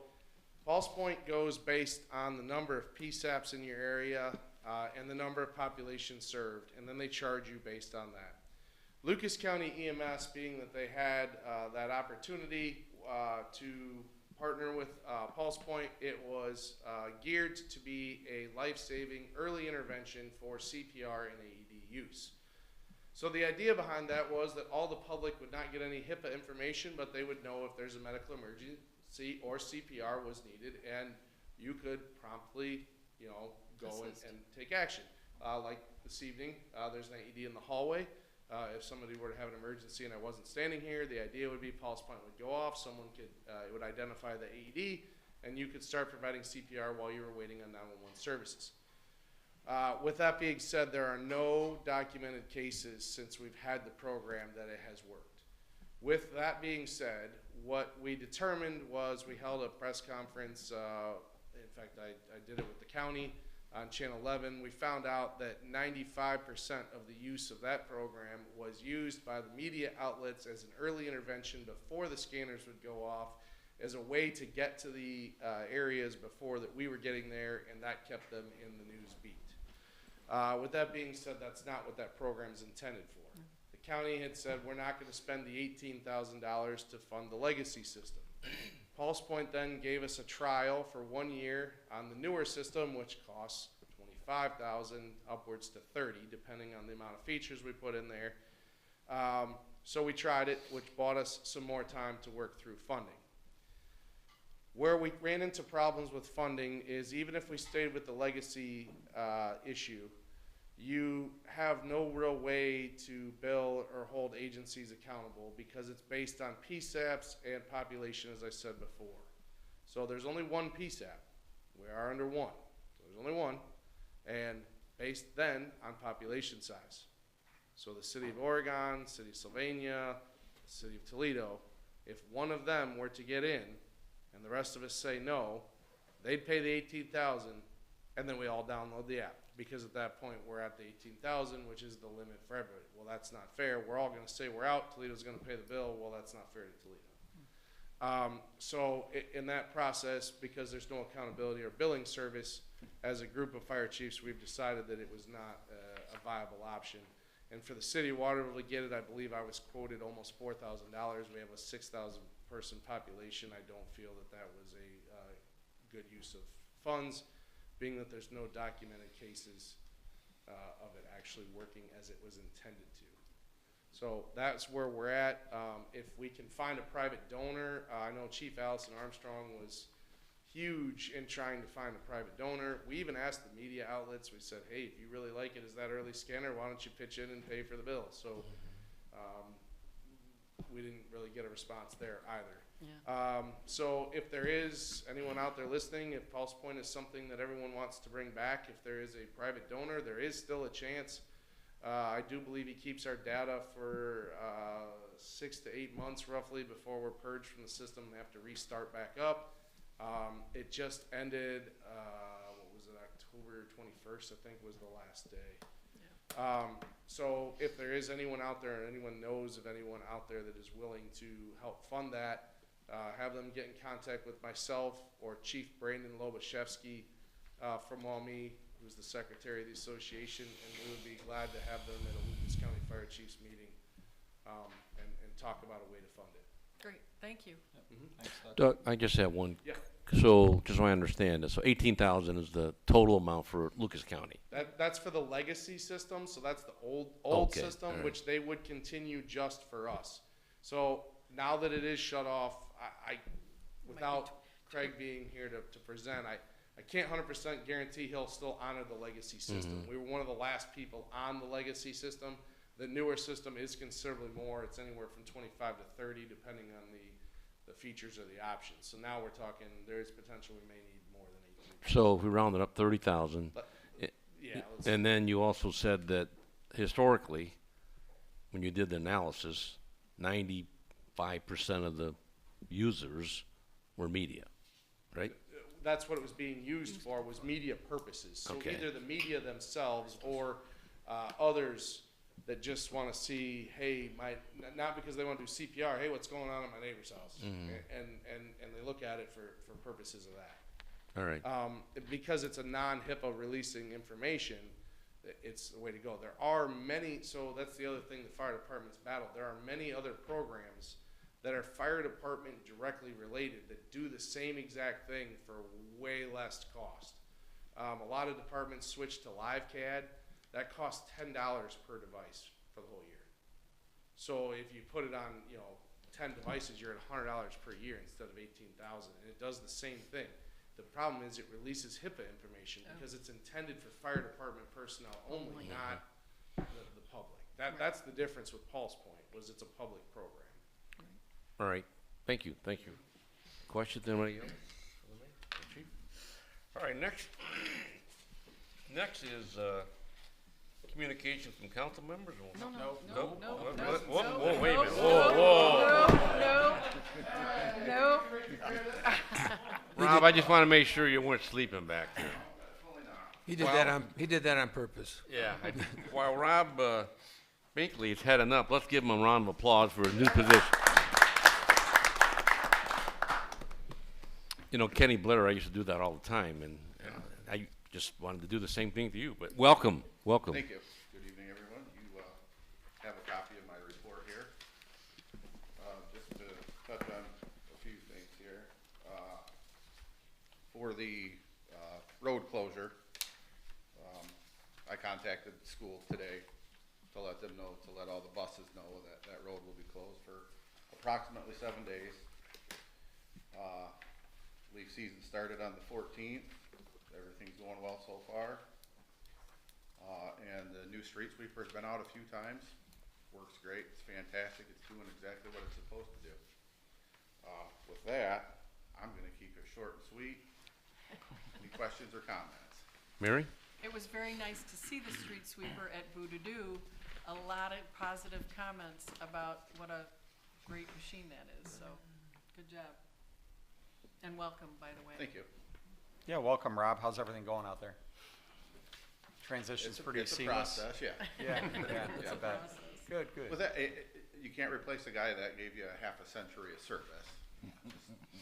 Pulse Point goes based on the number of PSAPs in your area and the number of populations served, and then they charge you based on that. Lucas County EMS, being that they had that opportunity to partner with Pulse Point, it was geared to be a life-saving early intervention for CPR and AED use. So the idea behind that was that all the public would not get any HIPAA information, but they would know if there's a medical emergency or CPR was needed, and you could promptly, go and take action. Like this evening, there's an AED in the hallway. If somebody were to have an emergency and I wasn't standing here, the idea would be Pulse Point would go off, someone could, it would identify the AED, and you could start providing CPR while you were waiting on 911 services. With that being said, there are no documented cases since we've had the program that it has worked. With that being said, what we determined was we held a press conference, in fact I did it with the county on Channel 11. We found out that 95% of the use of that program was used by the media outlets as an early intervention before the scanners would go off, as a way to get to the areas before that we were getting there, and that kept them in the news beat. With that being said, that's not what that program is intended for. The county had said we're not going to spend the $18,000 to fund the legacy system. Pulse Point then gave us a trial for 1 year on the newer system, which costs $25,000 upwards to $30,000, depending on the amount of features we put in there. So we tried it, which bought us some more time to work through funding. Where we ran into problems with funding is, even if we stayed with the legacy issue, you have no real way to bill or hold agencies accountable because it's based on PSAPs and population, as I said before. So there's only one PSAP. We are under one. So there's only one, and based then on population size. So the city of Oregon, city of Sylvania, the city of Toledo, if one of them were to get in and the rest of us say no, they'd pay the $18,000, and then we all download the app. Because at that point we're at the $18,000, which is the limit for everybody. Well, that's not fair. We're all going to say we're out. Toledo's going to pay the bill. Well, that's not fair to Toledo. So in that process, because there's no accountability or billing service, as a group of fire chiefs, we've decided that it was not a viable option. And for the city of Waterville to get it, I believe I was quoted almost $4,000. We have a 6,000 person population. I don't feel that that was a good use of funds, being that there's no documented cases of it actually working as it was intended to. So that's where we're at. If we can find a private donor, I know Chief Allison Armstrong was huge in trying to find a private donor. We even asked the media outlets, we said, hey, if you really like it as that early scanner, why don't you pitch in and pay for the bill? So we didn't really get a response there either. Yeah. So if there is anyone out there listening, if Pulse Point is something that everyone wants to bring back, if there is a private donor, there is still a chance. I do believe he keeps our data for 6 to 8 months roughly before we're purged from the system and have to restart back up. It just ended, what was it, October 21st, I think was the last day. So if there is anyone out there, and anyone knows of anyone out there that is willing to help fund that, have them get in contact with myself or Chief Brandon Lobashevsky from Maumee, who's the secretary of the association, and we would be glad to have them at a Lucas County Fire Chiefs meeting and talk about a way to fund it. Great, thank you. Thanks, Doug. Doug, I just have one. Yeah. So just so I understand this, so 18,000 is the total amount for Lucas County. That's for the legacy system, so that's the old Okay, system, all right. which they would continue just for us. So now that it is shut off, I without Craig being here to present, I can't 100% guarantee he'll still honor the legacy system. We were one of the last people on the legacy system. The newer system is considerably more. It's anywhere from 25 to 30, depending on the features or the options. So now we're talking, there's potential we may need more than 18. So if we round it up 30,000, Yeah, let's, and then you also said that historically, when you did the analysis, 95% of the users were media, right? that's what it was being used for, was media purposes. So Okay. either the media themselves or others that just want to see, hey, not because they want to do CPR, hey, what's going on at my neighbor's house, and they look at it for purposes of that. All right. Because it's a non-HIPAA releasing information, it's the way to go. There are many, so that's the other thing the fire department's battled. There are many other programs that are fire department directly related that do the same exact thing for way less cost. A lot of departments switch to LiveCAD. That costs $10 per device for the whole year. So if you put it on, 10 devices, you're at $100 per year instead of $18,000, and it does the same thing. The problem is it releases HIPAA information because it's intended for fire department personnel only, not the public. That's the difference with Paul's point, was it's a public program. All right. Thank you. Thank you. Questions, anybody else? Chief? All right, next is communication from council members? No. Whoa, wait a minute. Whoa. No. Rob, I just want to make sure you weren't sleeping back there. He did that on purpose. Yeah. While Rob Binkley has had enough, let's give him a round of applause for his new position. Kenny Blair, I used to do that all the time, and I just wanted to do the same thing to you. But welcome. Thank you. Good evening, everyone. You have a copy of my report here. Just to touch on a few things here. For the road closure, I contacted the school today to let them know, to let all the buses know that that road will be closed for approximately 7 days. Leaf season started on the 14th. Everything's going well so far. And the new street sweeper's been out a few times. Works great. It's fantastic. It's doing exactly what it's supposed to do. With that, I'm going to keep it short and sweet. Any questions or comments? Mary? It was very nice to see the street sweeper at Boo-Doo. A lot of positive comments about what a great machine that is, so good job. And welcome, by the way. Thank you. Yeah, welcome, Rob. How's everything going out there? Transition's pretty it's seamless. a process, yeah. It's a bet. Good. With that, you can't replace a guy that gave you a half a century of service.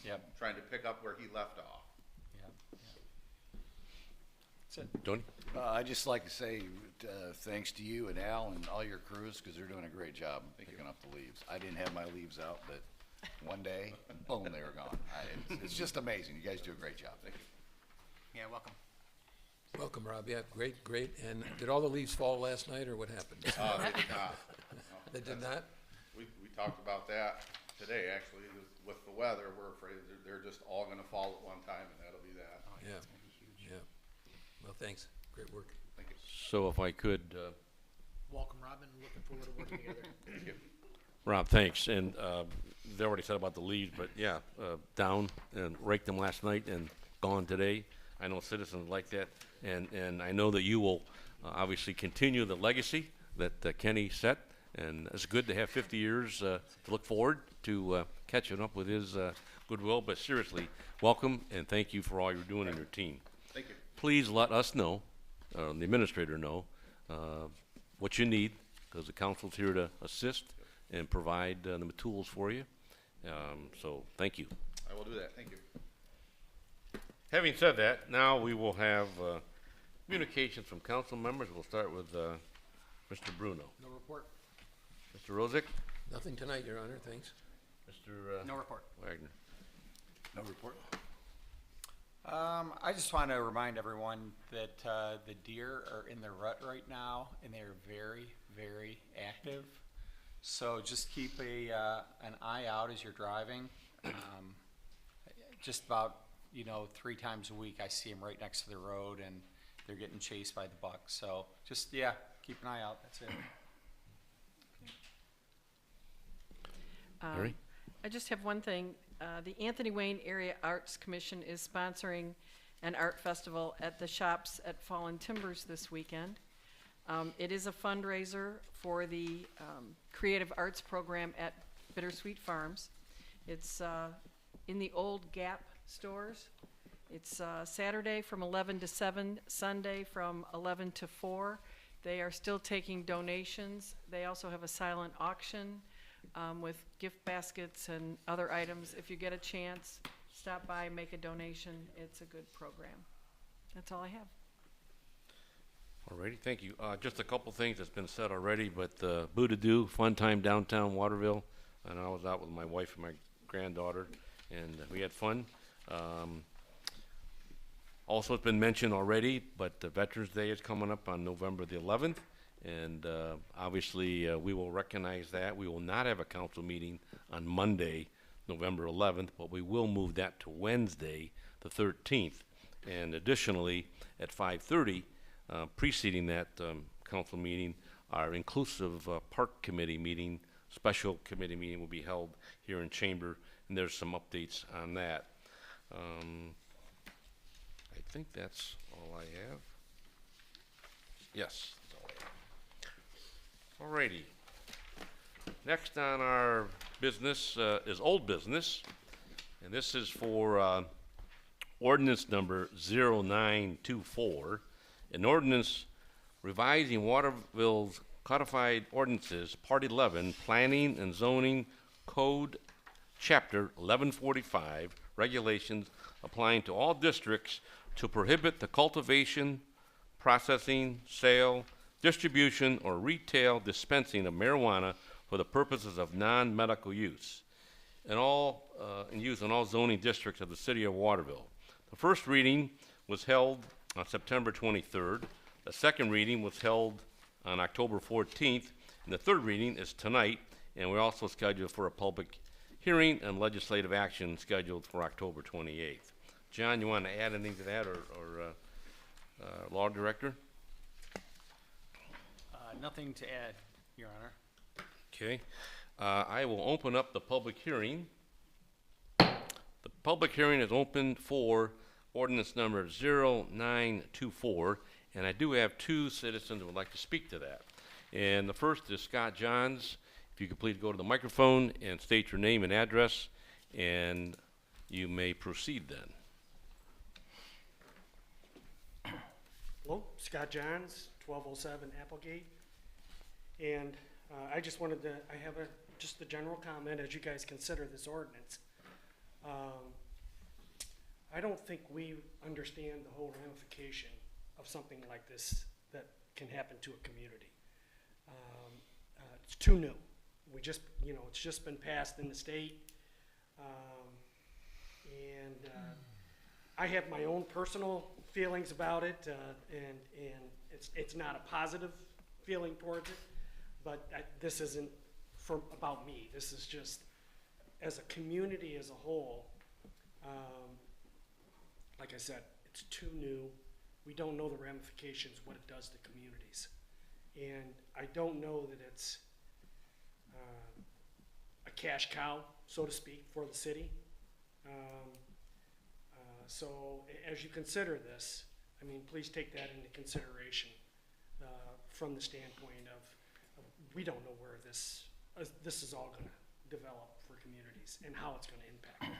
Yep. Trying to pick up where he left off. That's it. Tony? I'd just like to say thanks to you and Al and all your crews, because they're doing a great job picking up the leaves. I didn't have my leaves out, but one day, boom, they were gone. It's just amazing. You guys do a great job. Thank you. Yeah, welcome. Welcome, Rob. Yeah, great. And did all the leaves fall last night, or what happened? They did not. They did not? We talked about that today, actually, with the weather. We're afraid they're just all gonna fall at one time, and that'll be that. Yeah. Well, thanks. Great work. Thank you. So if I could, Welcome, Robin. Looking forward to working together. Thank you. Rob, thanks. And they already said about the leaves, but yeah, down and raked them last night and gone today. I know citizens like that, and I know that you will obviously continue the legacy that Kenny set, and it's good to have 50 years to look forward to catching up with his goodwill. But seriously, welcome, and thank you for all you're doing in your team. Thank you. Please let us know, the administrator know, what you need, because the council's here to assist and provide the tools for you. So thank you. I will do that. Thank you. Having said that, now we will have communications from council members. We'll start with Mr. Bruno. No report. Mr. Rosick? Nothing tonight, Your Honor. Thanks. Mr. No report. Wagner? No report. I just want to remind everyone that the deer are in the rut right now, and they are very, very active. So just keep an eye out as you're driving. Just about 3 times a week, I see them right next to the road, and they're getting chased by the bucks. So just keep an eye out. That's it. Mary? I just have one thing. the Anthony Wayne Area Arts Commission is sponsoring an art festival at the shops at Fallen Timbers this weekend. It is a fundraiser for the Creative Arts Program at Bittersweet Farms. It's in the old Gap stores. It's Saturday from 11 to 7, Sunday from 11 to 4. They are still taking donations. They also have a silent auction with gift baskets and other items. If you get a chance, stop by, make a donation. It's a good program. That's all I have. Alrighty, thank you. Just a couple things that's been said already, but Boo-to-Do, fun time downtown Waterville. And I was out with my wife and my granddaughter, and we had fun. Also, it's been mentioned already, but the Veterans Day is coming up on November the 11th, and obviously we will recognize that. We will not have a council meeting on Monday, November 11th, but we will move that to Wednesday, the 13th. And additionally, at 5:30, preceding that council meeting, our inclusive park committee meeting, special committee meeting will be held here in chamber, and there's some updates on that. I think that's all I have. Yes, that's all I have. Alrighty. Next on our business is old business, and this is for ordinance number 0924, an ordinance revising Waterville's codified ordinances, Part 11, Planning and Zoning Code, Chapter 1145, regulations applying to all districts to prohibit the cultivation, processing, sale, distribution, or retail dispensing of marijuana for the purposes of non-medical use in use in all zoning districts of the city of Waterville. The first reading was held on September 23rd. The second reading was held on October 14th, and the third reading is tonight, and we're also scheduled for a public hearing and legislative action scheduled for October 28th. John, you want to add anything to that, or Law Director? Nothing to add, Your Honor. Okay. I will open up the public hearing. The public hearing is open for ordinance number 0924, and I do have two citizens who would like to speak to that. And the first is Scott Johns. If you could please go to the microphone and state your name and address, and you may proceed then. Hello, Scott Johns, 1207 Applegate. And I just wanted to, I have just a general comment as you guys consider this ordinance. I don't think we understand the whole ramification of something like this that can happen to a community. It's too new. We just, it's just been passed in the state. I have my own personal feelings about it, and it's not a positive feeling towards it, but this isn't about me. This is just, as a community as a whole, like I said, it's too new. We don't know the ramifications, what it does to communities. And I don't know that it's a cash cow, so to speak, for the city. So as you consider this, I mean, please take that into consideration from the standpoint of we don't know where this is all going to develop for communities and how it's going to impact them.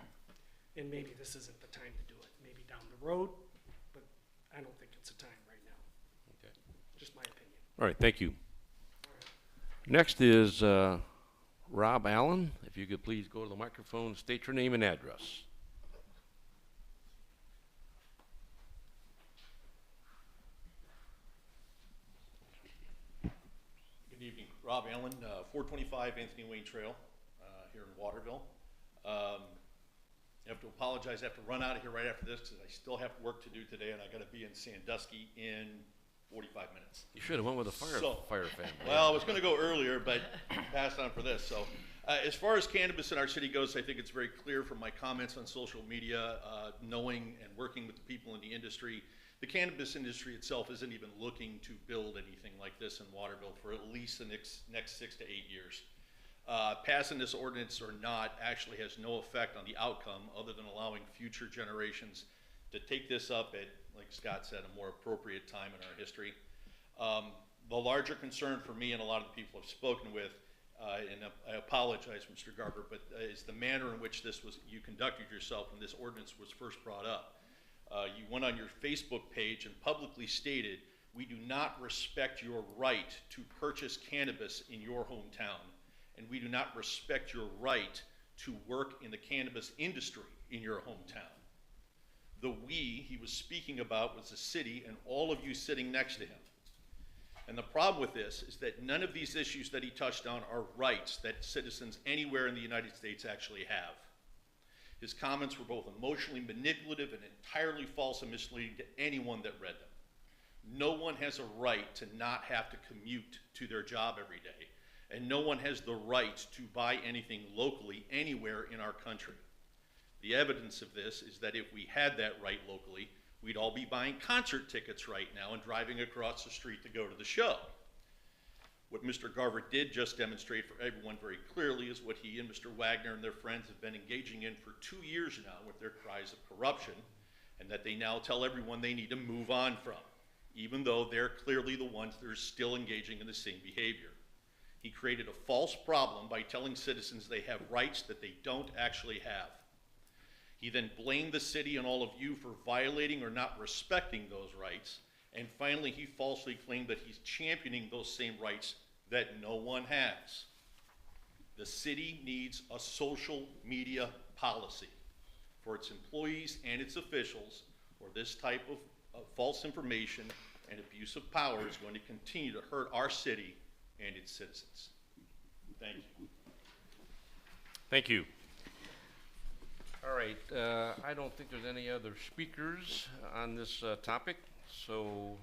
And maybe this isn't the time to do it. Maybe down the road, but I don't think it's a time right now. Okay. Just my opinion. All right, thank you. Next is Rob Allen. If you could please go to the microphone, state your name and address. Good evening. Rob Allen, 425 Anthony Wayne Trail here in Waterville. I have to apologize. I have to run out of here right after this because I still have work to do today, and I got to be in Sandusky in 45 minutes. You should have went with a fire family. Well, I was going to go earlier, but passed on for this. So as far as cannabis in our city goes, I think it's very clear from my comments on social media, knowing and working with the people in the industry, the cannabis industry itself isn't even looking to build anything like this in Waterville for at least the next 6 to 8 years. Passing this ordinance or not actually has no effect on the outcome other than allowing future generations to take this up at, like Scott said, a more appropriate time in our history. The larger concern for me and a lot of the people I've spoken with, and I apologize, Mr. Garber, but is the manner in which you conducted yourself when this ordinance was first brought up. You went on your Facebook page and publicly stated, "We do not respect your right to purchase cannabis in your hometown, and we do not respect your right to work in the cannabis industry in your hometown." The "we" he was speaking about was the city and all of you sitting next to him. And the problem with this is that none of these issues that he touched on are rights that citizens anywhere in the United States actually have. His comments were both emotionally manipulative and entirely false and misleading to anyone that read them. No one has a right to not have to commute to their job every day, and no one has the right to buy anything locally anywhere in our country. The evidence of this is that if we had that right locally, we'd all be buying concert tickets right now and driving across the street to go to the show. What Mr. Garver did just demonstrate for everyone very clearly is what he and Mr. Wagner and their friends have been engaging in for 2 years now with their cries of corruption, and that they now tell everyone they need to move on from, even though they're clearly the ones that are still engaging in the same behavior. He created a false problem by telling citizens they have rights that they don't actually have. He then blamed the city and all of you for violating or not respecting those rights. And finally, he falsely claimed that he's championing those same rights that no one has. The city needs a social media policy for its employees and its officials, or this type of false information and abuse of power is going to continue to hurt our city and its citizens. Thank you. Thank you. All right, I don't think there's any other speakers on this topic, so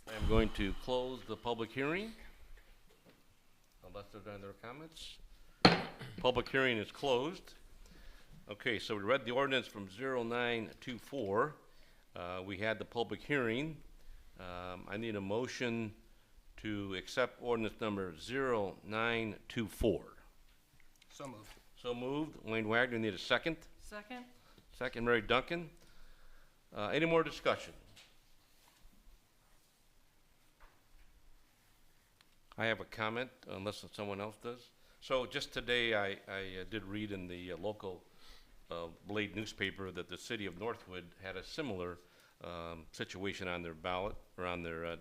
I'm going to close the public hearing, unless there's any other comments. Public hearing is closed. Okay, so we read the ordinance from 0924. We had the public hearing. I need a motion to accept ordinance number 0924. So moved. So moved. Wayne Wagner, need a second. Second? Second, Mary Duncan. Any more discussion? I have a comment, unless someone else does. So just today, I did read in the local Blade newspaper that the city of Northwood had a similar situation on their ballot, or on their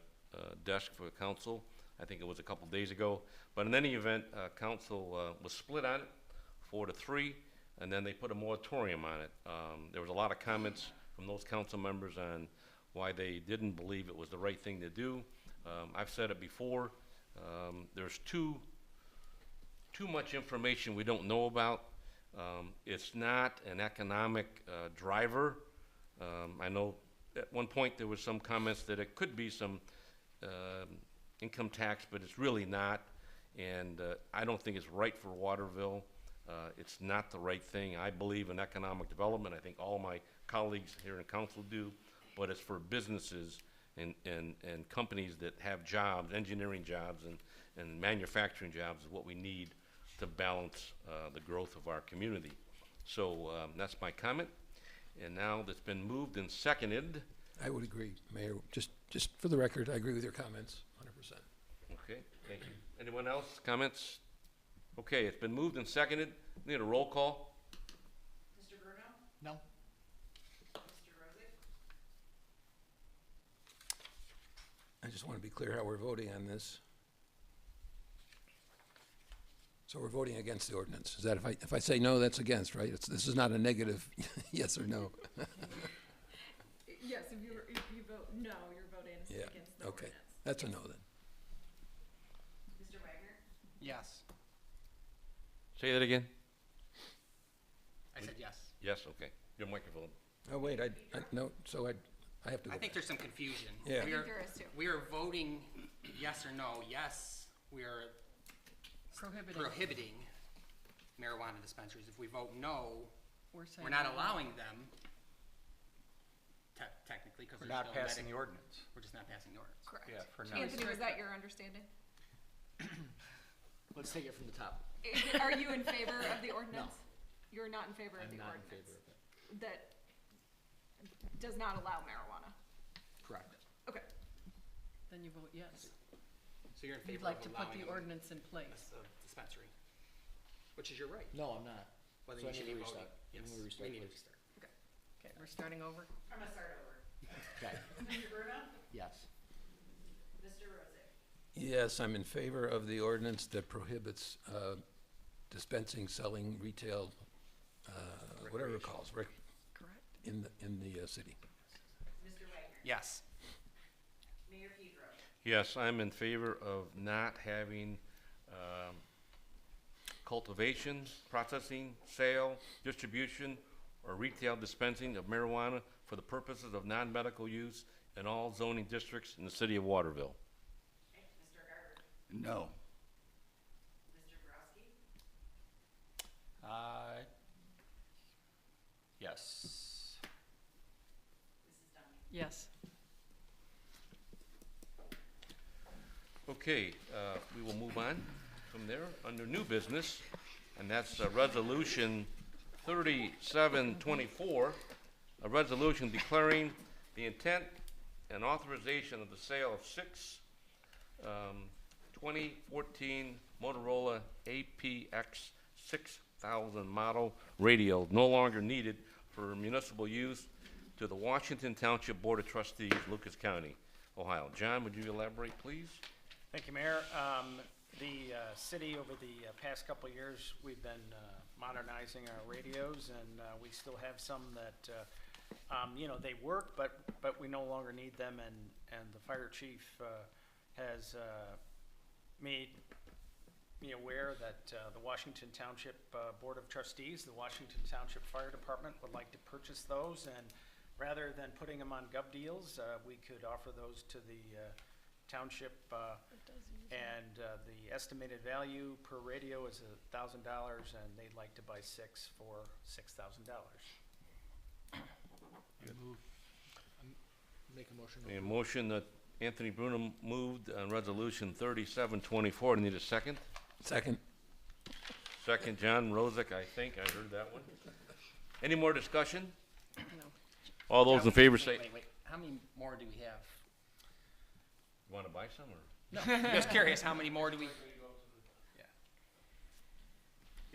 desk for council. I think it was a couple days ago. But in any event, council was split on it, 4-3, and then they put a moratorium on it. There was a lot of comments from those council members on why they didn't believe it was the right thing to do. I've said it before, there's too much information we don't know about. It's not an economic driver. I know at one point there was some comments that it could be some income tax, but it's really not. And I don't think it's right for Waterville. It's not the right thing. I believe in economic development. I think all my colleagues here in council do, but it's for businesses and companies that have jobs, engineering jobs and manufacturing jobs is what we need to balance the growth of our community. So that's my comment. And now that's been moved and seconded. I would agree, Mayor. Just for the record, I agree with your comments, 100%. Okay, thank you. Anyone else? Comments? Okay, it's been moved and seconded. Need a roll call? Mr. Bruno? No. Mr. Rosick? I just want to be clear how we're voting on this. So we're voting against the ordinance. Is that if I say no, that's against, right? This is not a negative yes or no. Yes, if you vote no, you're voting against the Okay, ordinance. that's a no then. Mr. Wagner? Yes. Say that again? I said yes. Yes, okay. Your microphone. Oh wait, no. So I have to. I think there's some confusion. Yeah. I think there is too. We are voting yes or no. Yes, we are prohibiting marijuana dispensaries. If we vote no, we're not allowing them. Technically, because We're not passing the ordinance. We're just not passing the ordinance. Correct. Yeah, for now. Anthony, was that your understanding? Let's take it from the top. Are you in favor of the ordinance? You're not in favor of I'm the not in ordinance? favor of it. That does not allow marijuana? Correct. Okay. Then you vote yes. So you're in You'd favor like of to put allowing the a ordinance in place. dispensary, which is your right. No, I'm not. Well, So then I you should need be to voting. restart. Yes, Let me restart, we need to please. restart. Okay, we're starting over. I'm gonna start over. Okay, Mr. Bruno? yes. Mr. Rosick? Yes, I'm in favor of the ordinance that prohibits dispensing, selling, retail, whatever it calls, Correct. in the city. Mr. Wagner? Yes. Mayor Pedro? Yes, I'm in favor of not having cultivation, processing, sale, distribution, or retail dispensing of marijuana for the purposes of non-medical use in all zoning districts in the city of Waterville. Okay, Mr. Garber? No. Mr. Grosky? Yes. Mrs. Duncan? Yes. Okay, we will move on from there under new business, and that's Resolution 3724, a resolution declaring the intent and authorization of the sale of 6 2014 Motorola APX 6000 model radios no longer needed for municipal use to the Washington Township Board of Trustees, Lucas County, Ohio. John, would you elaborate, please? Thank you, Mayor. The city, over the past couple of years, we've been modernizing our radios, and we still have some that, you know, they work, but we no longer need them, and the fire chief has made me aware that the Washington Township Board of Trustees, the Washington Township Fire Department, would like to purchase those, and rather than putting them on gov deals, we could offer those to the township, and the estimated value per radio is $1,000, and they'd like to buy 6 for $6,000. Make a motion. A motion that Anthony Bruno moved on Resolution 3724. Do you need a second? Second. Second, John Rosick, I think. I heard that one. Any more discussion? No. All those in favor say, Wait. How many more do we have? you want to buy some, or? No, I'm just curious, how many more do we? Yeah.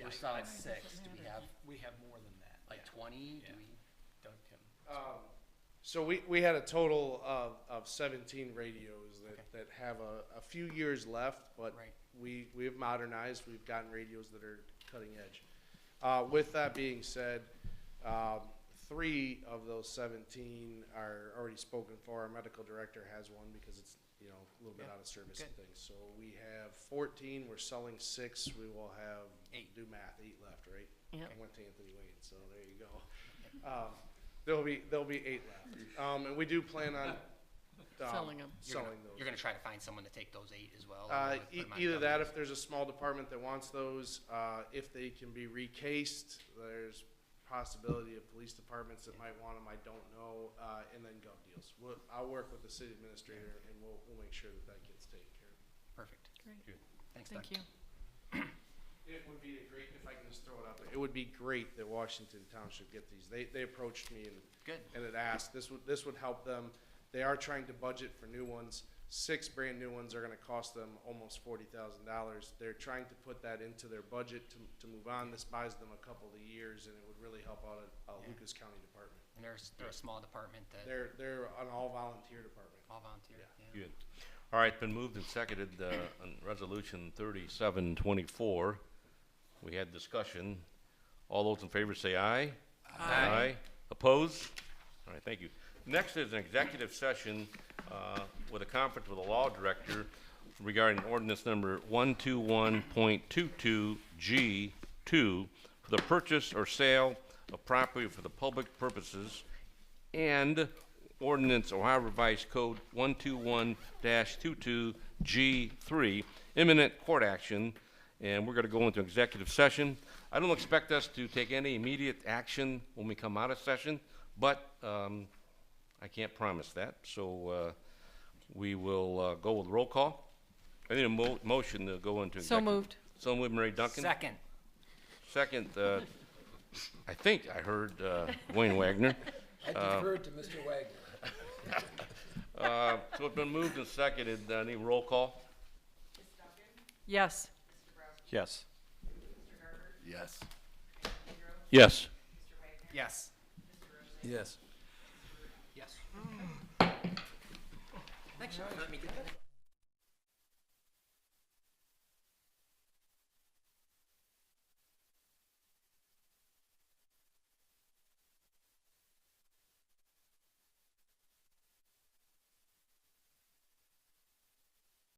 We're selling 6. Do we have We have more than that. like yeah. 20? Yeah. Do we? Duncan. So we had a total of 17 radios that have a few years left, but Right. we have modernized. We've gotten radios that are cutting edge. With that being said, 3 of those 17 are already spoken for. Our medical director has one because it's, you know, a little bit Yeah. out of service and Good. things. So we have 14. We're selling 6. We will have 8. Do math, 8 left, right? Yep. I went to Anthony Wayne, so there you go. There'll be 8 left, and we do plan on Selling 'em. Selling those. You're gonna try to find someone to take those 8 as well? or put 'em on Either gov that, deals? if there's a small department that wants those, if they can be recased, there's possibility of police departments that might want them, I don't know, and then gov deals. I'll work with the city administrator, and we'll make sure that gets taken care of. Perfect. Great. Thanks, Thank Doug. you. It would be great, if I can just throw it out there, it would be great that Washington Township get these. They approached me Good. and had asked, this would help them. They are trying to budget for new ones. 6 brand new ones are gonna cost them almost $40,000. They're trying to put that into their budget to move on. This buys them a couple of years, and it would really help out a Yeah. Lucas County department. And they're a small department that, They're an all-volunteer department. all volunteer, Yeah. yeah. Good. All right, been moved and seconded on Resolution 3724. We had discussion. All those in favor say aye. Aye. Opposed? All right, thank you. Next is an executive session with a conference with the law director regarding ordinance number 121.22G2 for the purchase or sale of property for the public purposes, and ordinance Ohio Revised Code 121-22G3, imminent court action, and we're going to go into executive session. I don't expect us to take any immediate action when we come out of session, but I can't promise that, so we will go with roll call. I need a motion to go into So executive. moved. So moved, Mary Duncan. Second. Second, I think I heard Wayne Wagner. I defer to Mr. Wagner. So it's been moved and seconded. Any roll call? Yes. Yes. Yes. Yes. Yes. Yes. Yes. Thanks, let me get that.